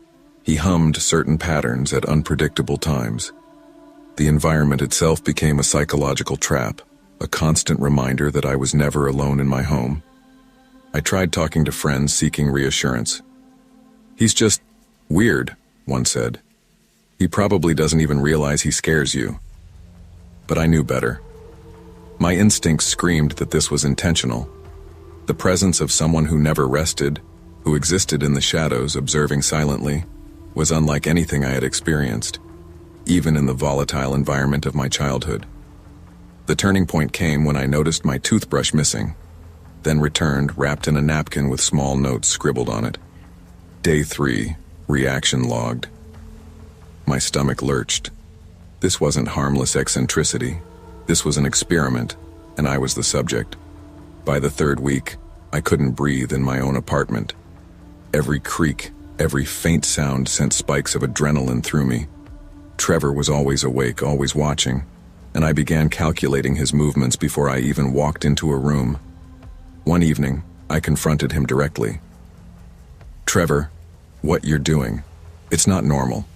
He hummed certain patterns at unpredictable times. The environment itself became a psychological trap, a constant reminder that I was never alone in my home. I tried talking to friends seeking reassurance. "He's just weird," one said. "He probably doesn't even realize he scares you." But I knew better. My instincts screamed that this was intentional. The presence of someone who never rested, who existed in the shadows observing silently, was unlike anything I had experienced, even in the volatile environment of my childhood. The turning point came when I noticed my toothbrush missing, then returned wrapped in a napkin with small notes scribbled on it. Day 3, reaction logged. My stomach lurched. This wasn't harmless eccentricity. This was an experiment, and I was the subject. By the 3rd week, I couldn't breathe in my own apartment. Every creak, every faint sound sent spikes of adrenaline through me. Trevor was always awake, always watching, and I began calculating his movements before I even walked into a room. One evening, I confronted him directly. "Trevor, what you're doing, it's not normal.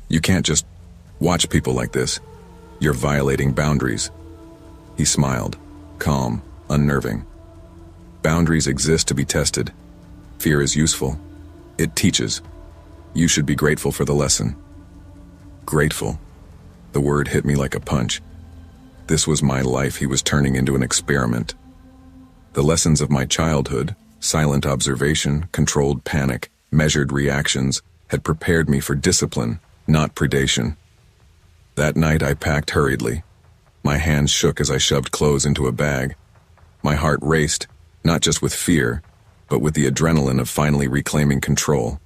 You can't just watch people like this. You're violating boundaries." He smiled, calm, unnerving. "Boundaries exist to be tested. Fear is useful. It teaches. You should be grateful for the lesson." Grateful. The word hit me like a punch. This was my life he was turning into an experiment. The lessons of my childhood, silent observation, controlled panic, measured reactions, had prepared me for discipline, not predation. That night I packed hurriedly. My hands shook as I shoved clothes into a bag. My heart raced, not just with fear, but with the adrenaline of finally reclaiming control.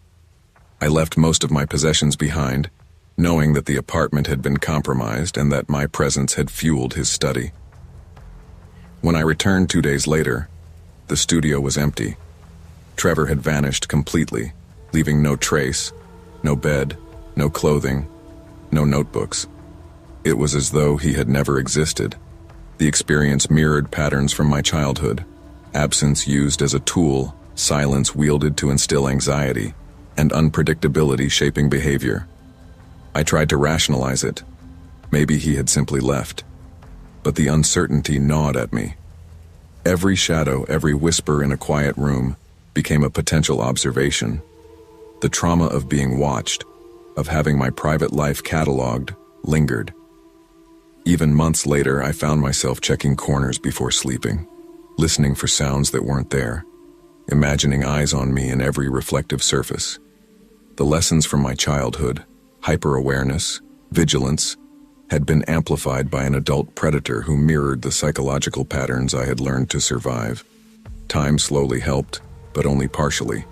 I left most of my possessions behind, knowing that the apartment had been compromised and that my presence had fueled his study. When I returned 2 days later, the studio was empty. Trevor had vanished completely, leaving no trace, no bed, no clothing, no notebooks. It was as though he had never existed. The experience mirrored patterns from my childhood. Absence used as a tool, silence wielded to instill anxiety, and unpredictability shaping behavior. I tried to rationalize it. Maybe he had simply left. But the uncertainty gnawed at me. Every shadow, every whisper in a quiet room became a potential observation. The trauma of being watched, of having my private life cataloged, lingered. Even months later, I found myself checking corners before sleeping, listening for sounds that weren't there, imagining eyes on me in every reflective surface. The lessons from my childhood, hyper-awareness, vigilance, had been amplified by an adult predator who mirrored the psychological patterns I had learned to survive. Time slowly helped, but only partially.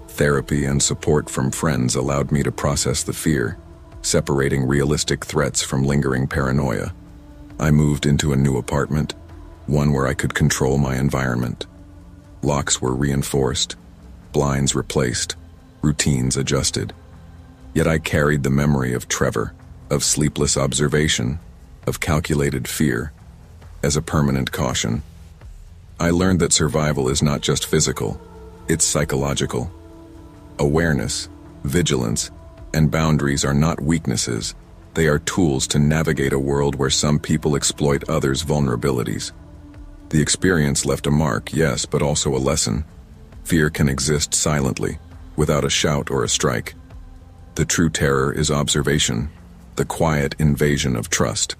Therapy and support from friends allowed me to process the fear, separating realistic threats from lingering paranoia. I moved into a new apartment, one where I could control my environment. Locks were reinforced, blinds replaced, routines adjusted. Yet I carried the memory of Trevor, of sleepless observation, of calculated fear, as a permanent caution. I learned that survival is not just physical, it's psychological. Awareness, vigilance, and boundaries are not weaknesses, they are tools to navigate a world where some people exploit others' vulnerabilities. The experience left a mark, yes, but also a lesson. Fear can exist silently, without a shout or a strike. The true terror is observation, the quiet invasion of trust.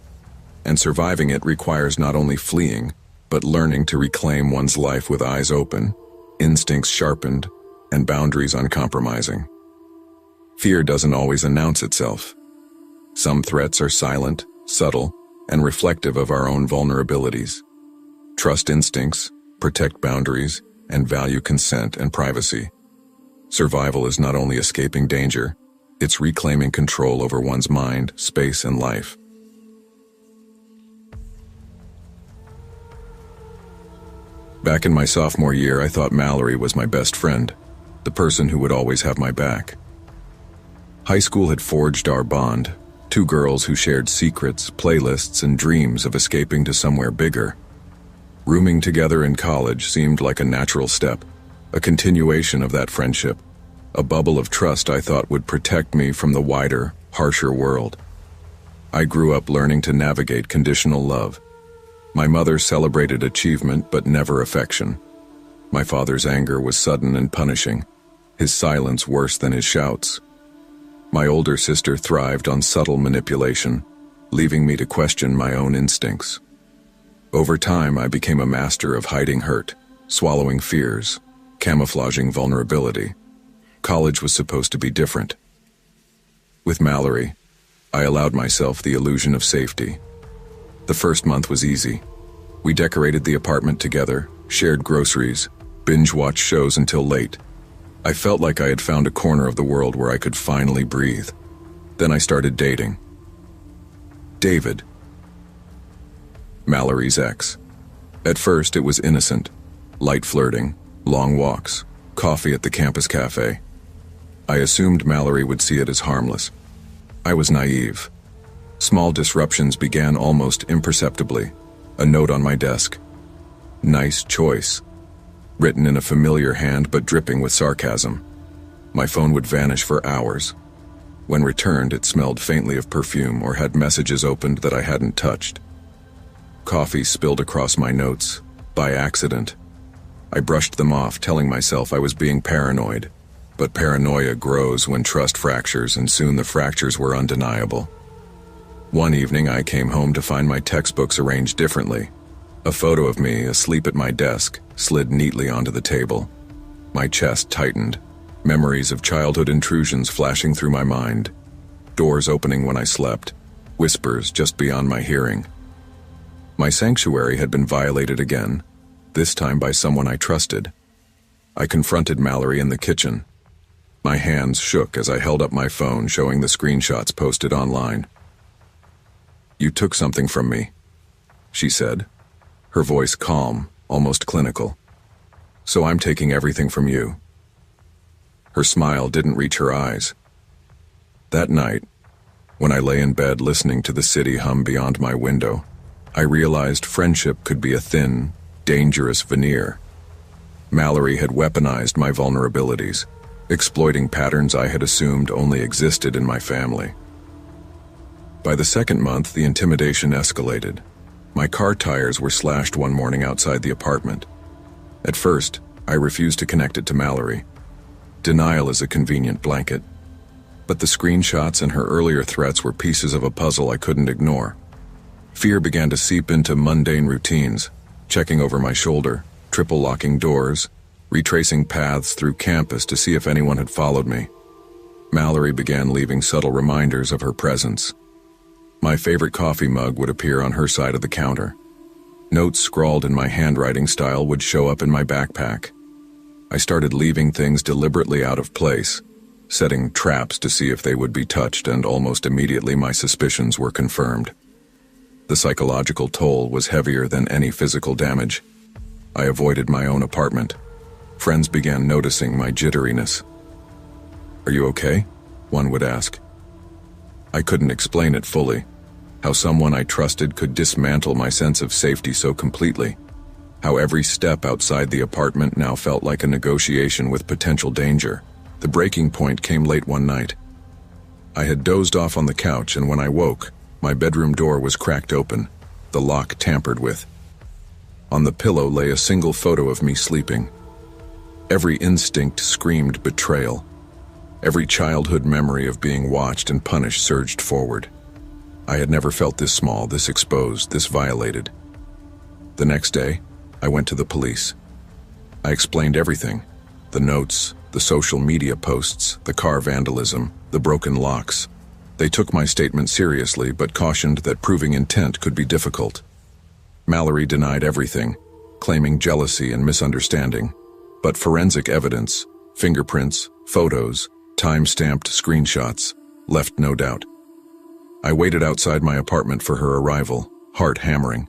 And surviving it requires not only fleeing, but learning to reclaim one's life with eyes open, instincts sharpened, and boundaries uncompromising. Fear doesn't always announce itself. Some threats are silent, subtle, and reflective of our own vulnerabilities. Trust instincts, protect boundaries, and value consent and privacy. Survival is not only escaping danger, it's reclaiming control over one's mind, space, and life. Back in my sophomore year, I thought Mallory was my best friend, the person who would always have my back. High school had forged our bond, two girls who shared secrets, playlists, and dreams of escaping to somewhere bigger. Rooming together in college seemed like a natural step, a continuation of that friendship, a bubble of trust I thought would protect me from the wider, harsher world. I grew up learning to navigate conditional love. My mother celebrated achievement but never affection. My father's anger was sudden and punishing, his silence worse than his shouts. My older sister thrived on subtle manipulation, leaving me to question my own instincts. Over time, I became a master of hiding hurt, swallowing fears, camouflaging vulnerability. College was supposed to be different. With Mallory, I allowed myself the illusion of safety. The first month was easy. We decorated the apartment together, shared groceries, binge-watched shows until late. I felt like I had found a corner of the world where I could finally breathe. Then I started dating. David, Mallory's ex. At first, it was innocent. Light flirting, long walks, coffee at the campus cafe. I assumed Mallory would see it as harmless. I was naive. Small disruptions began almost imperceptibly. A note on my desk. Nice choice. Written in a familiar hand but dripping with sarcasm. My phone would vanish for hours. When returned, it smelled faintly of perfume or had messages opened that I hadn't touched. Coffee spilled across my notes, by accident. I brushed them off, telling myself I was being paranoid. But paranoia grows when trust fractures, and soon the fractures were undeniable. One evening, I came home to find my textbooks arranged differently. A photo of me, asleep at my desk, slid neatly onto the table. My chest tightened, memories of childhood intrusions flashing through my mind. Doors opening when I slept, whispers just beyond my hearing. My sanctuary had been violated again, this time by someone I trusted. I confronted Mallory in the kitchen. My hands shook as I held up my phone, showing the screenshots posted online. "You took something from me," she said, her voice calm, almost clinical. "So I'm taking everything from you." Her smile didn't reach her eyes. That night, when I lay in bed listening to the city hum beyond my window, I realized friendship could be a thin, dangerous veneer. Mallory had weaponized my vulnerabilities, exploiting patterns I had assumed only existed in my family. By the second month, the intimidation escalated. My car tires were slashed one morning outside the apartment. At first, I refused to connect it to Mallory. Denial is a convenient blanket. But the screenshots and her earlier threats were pieces of a puzzle I couldn't ignore. Fear began to seep into mundane routines, checking over my shoulder, triple-locking doors, retracing paths through campus to see if anyone had followed me. Mallory began leaving subtle reminders of her presence. My favorite coffee mug would appear on her side of the counter. Notes scrawled in my handwriting style would show up in my backpack. I started leaving things deliberately out of place, setting traps to see if they would be touched, and almost immediately my suspicions were confirmed. The psychological toll was heavier than any physical damage. I avoided my own apartment. Friends began noticing my jitteriness. "Are you okay?" one would ask. I couldn't explain it fully, how someone I trusted could dismantle my sense of safety so completely, how every step outside the apartment now felt like a negotiation with potential danger. The breaking point came late one night. I had dozed off on the couch, and when I woke, my bedroom door was cracked open, the lock tampered with. On the pillow lay a single photo of me sleeping. Every instinct screamed betrayal. Every childhood memory of being watched and punished surged forward. I had never felt this small, this exposed, this violated. The next day, I went to the police. I explained everything: the notes, the social media posts, the car vandalism, the broken locks. They took my statement seriously, but cautioned that proving intent could be difficult. Mallory denied everything, claiming jealousy and misunderstanding. But forensic evidence, fingerprints, photos, time-stamped screenshots, left no doubt. I waited outside my apartment for her arrival, heart hammering.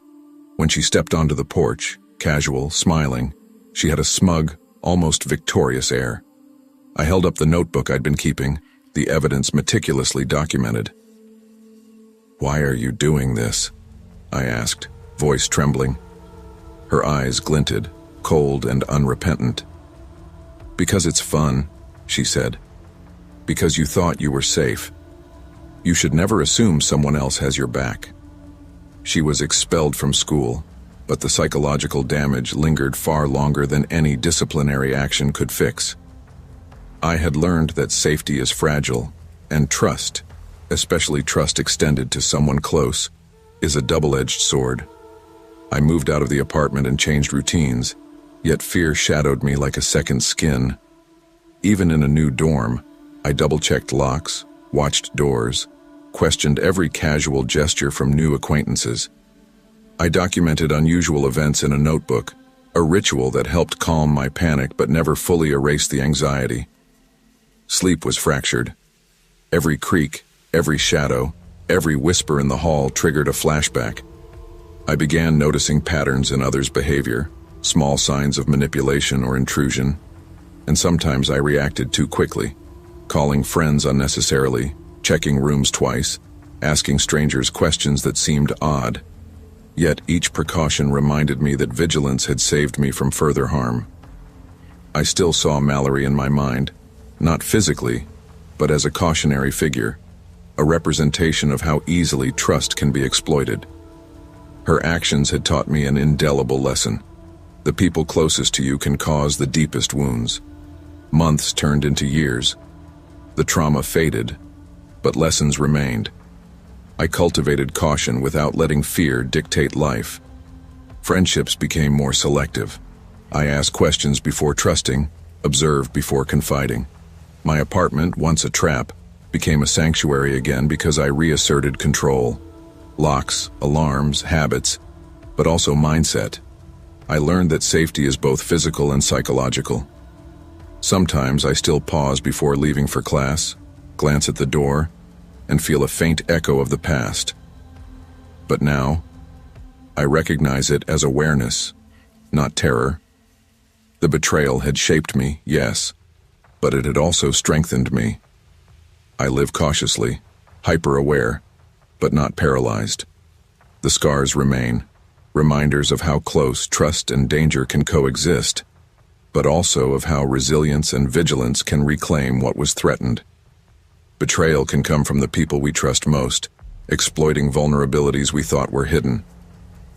When she stepped onto the porch, casual, smiling, she had a smug, almost victorious air. I held up the notebook I'd been keeping, the evidence meticulously documented. "Why are you doing this?" I asked, voice trembling. Her eyes glinted, cold and unrepentant. "Because it's fun," she said. "Because you thought you were safe. You should never assume someone else has your back." She was expelled from school, but the psychological damage lingered far longer than any disciplinary action could fix. I had learned that safety is fragile, and trust, especially trust extended to someone close, is a double-edged sword. I moved out of the apartment and changed routines, yet fear shadowed me like a second skin. Even in a new dorm, I double-checked locks, watched doors, questioned every casual gesture from new acquaintances. I documented unusual events in a notebook, a ritual that helped calm my panic but never fully erased the anxiety. Sleep was fractured. Every creak, every shadow, every whisper in the hall triggered a flashback. I began noticing patterns in others' behavior, small signs of manipulation or intrusion, and sometimes I reacted too quickly, calling friends unnecessarily, checking rooms twice, asking strangers questions that seemed odd. Yet each precaution reminded me that vigilance had saved me from further harm. I still saw Mallory in my mind, not physically, but as a cautionary figure, a representation of how easily trust can be exploited. Her actions had taught me an indelible lesson. The people closest to you can cause the deepest wounds. Months turned into years. The trauma faded, but lessons remained. I cultivated caution without letting fear dictate life. Friendships became more selective. I asked questions before trusting, observed before confiding. My apartment, once a trap, became a sanctuary again because I reasserted control. Locks, alarms, habits, but also mindset. I learned that safety is both physical and psychological. Sometimes I still pause before leaving for class, glance at the door, and feel a faint echo of the past. But now, I recognize it as awareness, not terror. The betrayal had shaped me, yes, but it had also strengthened me. I live cautiously, hyper-aware, but not paralyzed. The scars remain, reminders of how close trust and danger can coexist, but also of how resilience and vigilance can reclaim what was threatened. Betrayal can come from the people we trust most, exploiting vulnerabilities we thought were hidden.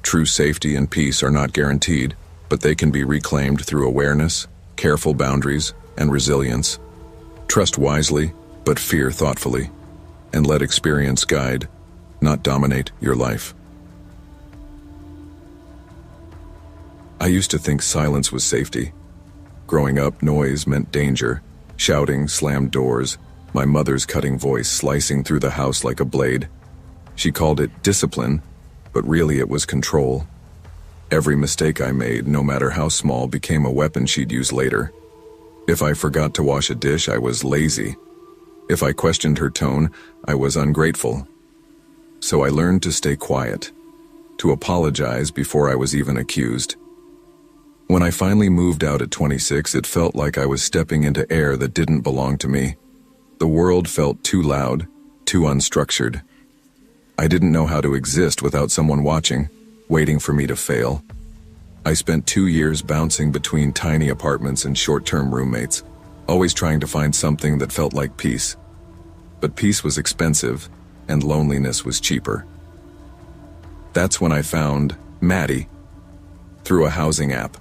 True safety and peace are not guaranteed, but they can be reclaimed through awareness, careful boundaries, and resilience. Trust wisely, but fear thoughtfully, and let experience guide, not dominate your life. I used to think silence was safety. Growing up, noise meant danger. Shouting, slammed doors, my mother's cutting voice slicing through the house like a blade. She called it discipline, but really it was control. Every mistake I made, no matter how small, became a weapon she'd use later. If I forgot to wash a dish, I was lazy. If I questioned her tone, I was ungrateful. So I learned to stay quiet, to apologize before I was even accused. When I finally moved out at 26, it felt like I was stepping into air that didn't belong to me. The world felt too loud, too unstructured. I didn't know how to exist without someone watching, waiting for me to fail. I spent 2 years bouncing between tiny apartments and short-term roommates, always trying to find something that felt like peace. But peace was expensive, and loneliness was cheaper. That's when I found Maddie. through a housing app.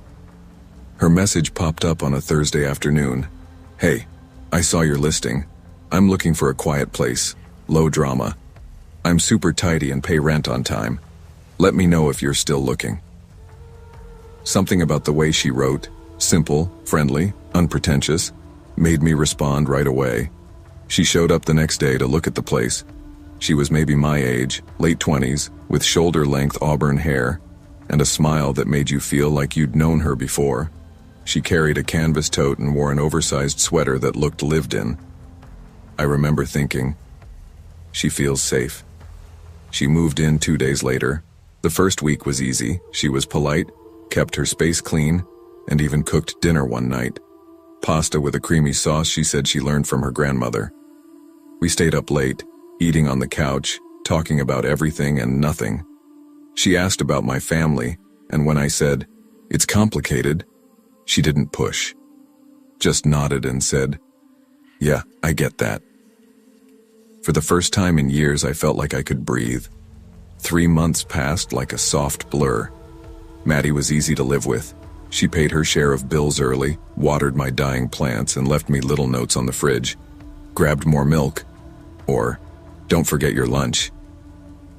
Her message popped up on a Thursday afternoon. "Hey, I saw your listing. I'm looking for a quiet place, low drama. I'm super tidy and pay rent on time. Let me know if you're still looking." Something about the way she wrote, simple, friendly, unpretentious, made me respond right away. She showed up the next day to look at the place. She was maybe my age, late 20s, with shoulder-length auburn hair, and a smile that made you feel like you'd known her before. She carried a canvas tote and wore an oversized sweater that looked lived in. I remember thinking, she feels safe. She moved in 2 days later. The first week was easy. She was polite, kept her space clean, and even cooked dinner one night. Pasta with a creamy sauce she said she learned from her grandmother. We stayed up late, eating on the couch, talking about everything and nothing. She asked about my family, and when I said, "It's complicated," she didn't push. Just nodded and said, "Yeah, I get that." For the first time in years, I felt like I could breathe. 3 months passed like a soft blur. Maddie was easy to live with. She paid her share of bills early, watered my dying plants, and left me little notes on the fridge. Grabbed more milk, or "Don't forget your lunch."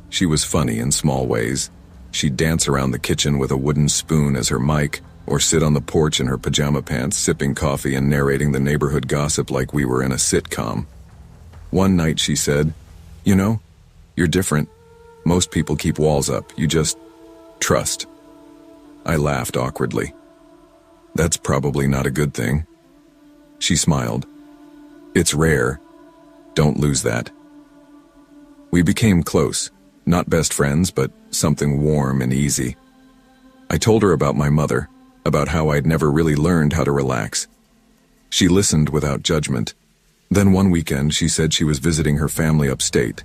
She was funny in small ways. She'd dance around the kitchen with a wooden spoon as her mic, or sit on the porch in her pajama pants, sipping coffee and narrating the neighborhood gossip like we were in a sitcom. One night she said, "You know, you're different. Most people keep walls up. You just trust." I laughed awkwardly. "That's probably not a good thing." She smiled. "It's rare. Don't lose that." We became close, not best friends, but something warm and easy. I told her about my mother, about how I'd never really learned how to relax. She listened without judgment. Then one weekend she said she was visiting her family upstate.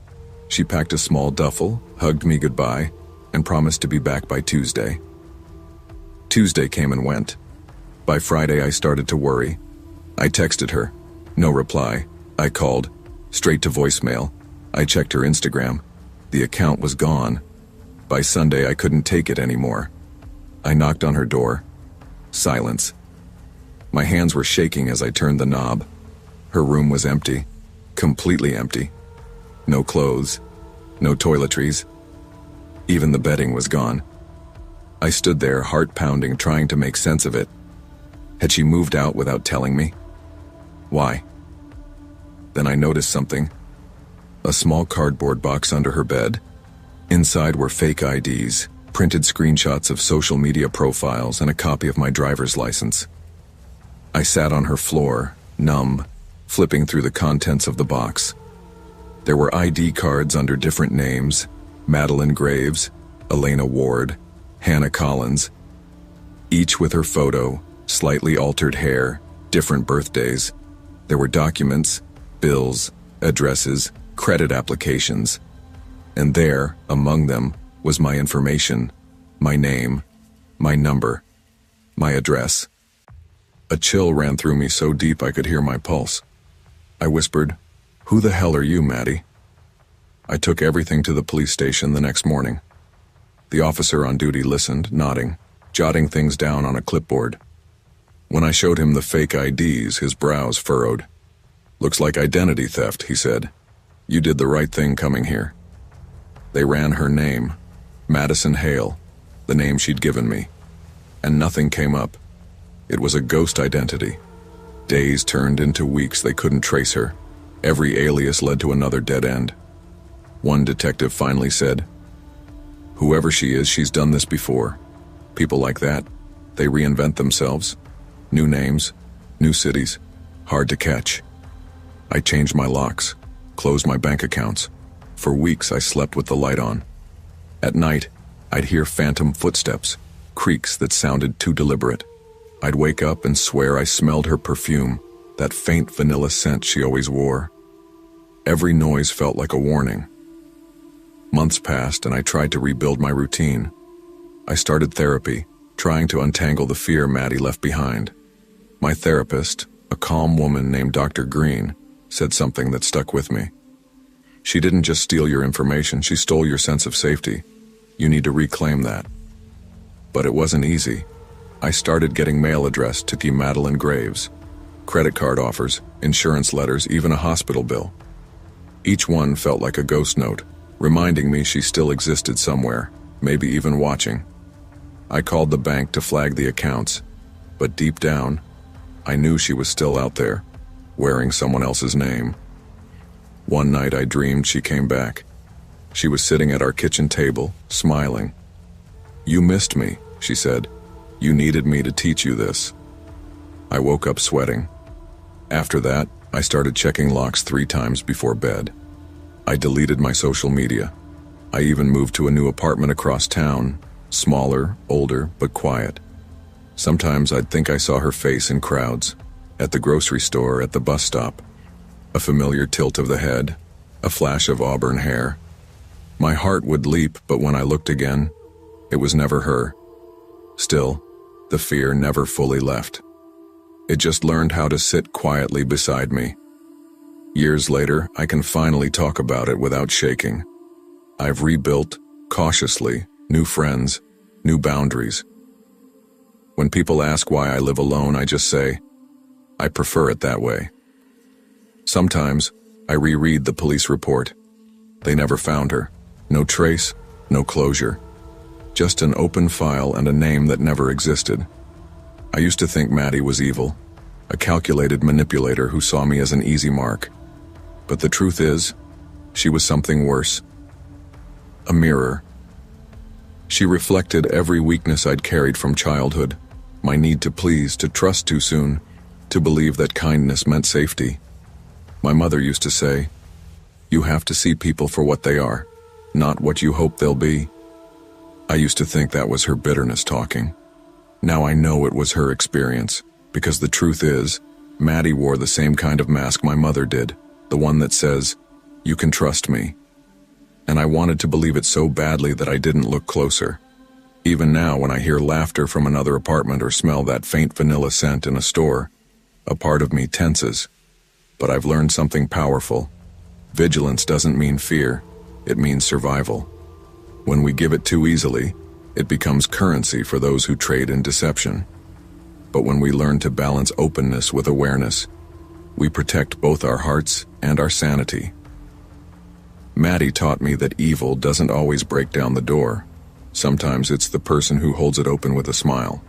She packed a small duffel, hugged me goodbye, and promised to be back by Tuesday. Tuesday came and went. By Friday I started to worry. I texted her. No reply. I called. Straight to voicemail. I checked her Instagram. The account was gone. By Sunday I couldn't take it anymore. I knocked on her door. Silence. My hands were shaking as I turned the knob. Her room was empty. Completely empty. No clothes. No toiletries. Even the bedding was gone. I stood there, heart pounding, trying to make sense of it. Had she moved out without telling me? Why? Then I noticed something. A small cardboard box under her bed. Inside were fake IDs, printed screenshots of social media profiles, and a copy of my driver's license. I sat on her floor, numb, flipping through the contents of the box. There were ID cards under different names: Madeline Graves, Elena Ward, Hannah Collins, each with her photo, slightly altered hair, different birthdays. There were documents, bills, addresses, credit applications, and there, among them, was my information, my name, my number, my address. A chill ran through me so deep I could hear my pulse. I whispered, "Who the hell are you, Maddie?" I took everything to the police station the next morning. The officer on duty listened, nodding, jotting things down on a clipboard. When I showed him the fake IDs, his brows furrowed. "Looks like identity theft," he said. "You did the right thing coming here." They ran her name, Madison Hale, the name she'd given me, and nothing came up. It was a ghost identity. Days turned into weeks. They couldn't trace her. Every alias led to another dead end. One detective finally said, "Whoever she is, she's done this before. People like that, they reinvent themselves. New names, new cities, hard to catch." I changed my locks, closed my bank accounts. For weeks I slept with the light on. At night, I'd hear phantom footsteps, creaks that sounded too deliberate. I'd wake up and swear I smelled her perfume, that faint vanilla scent she always wore. Every noise felt like a warning. Months passed and I tried to rebuild my routine. I started therapy, trying to untangle the fear Maddie left behind. My therapist, a calm woman named Dr. Green, said something that stuck with me. "She didn't just steal your information, she stole your sense of safety. You need to reclaim that." But it wasn't easy. I started getting mail addressed to Madeline Graves. Credit card offers, insurance letters, even a hospital bill. Each one felt like a ghost note, reminding me she still existed somewhere, maybe even watching. I called the bank to flag the accounts, but deep down, I knew she was still out there, wearing someone else's name. One night I dreamed she came back. She was sitting at our kitchen table, smiling. "You missed me," she said. "You needed me to teach you this." I woke up sweating. After that, I started checking locks 3 times before bed. I deleted my social media. I even moved to a new apartment across town, smaller, older, but quiet. Sometimes I'd think I saw her face in crowds, at the grocery store, at the bus stop. A familiar tilt of the head, a flash of auburn hair. My heart would leap, but when I looked again, it was never her. Still, the fear never fully left. It just learned how to sit quietly beside me. Years later, I can finally talk about it without shaking. I've rebuilt, cautiously, new friends, new boundaries. When people ask why I live alone, I just say, I prefer it that way. Sometimes, I reread the police report. They never found her. No trace, no closure. Just an open file and a name that never existed. I used to think Maddie was evil, a calculated manipulator who saw me as an easy mark. But the truth is, she was something worse. A mirror. She reflected every weakness I'd carried from childhood, my need to please, to trust too soon, to believe that kindness meant safety. My mother used to say, "You have to see people for what they are, not what you hope they'll be." I used to think that was her bitterness talking. Now I know it was her experience, because the truth is, Maddie wore the same kind of mask my mother did, the one that says, "You can trust me." And I wanted to believe it so badly that I didn't look closer. Even now, when I hear laughter from another apartment or smell that faint vanilla scent in a store, a part of me tenses. But I've learned something powerful. Vigilance doesn't mean fear, it means survival. When we give it too easily, it becomes currency for those who trade in deception. But when we learn to balance openness with awareness, we protect both our hearts and our sanity. Maddie taught me that evil doesn't always break down the door. Sometimes it's the person who holds it open with a smile.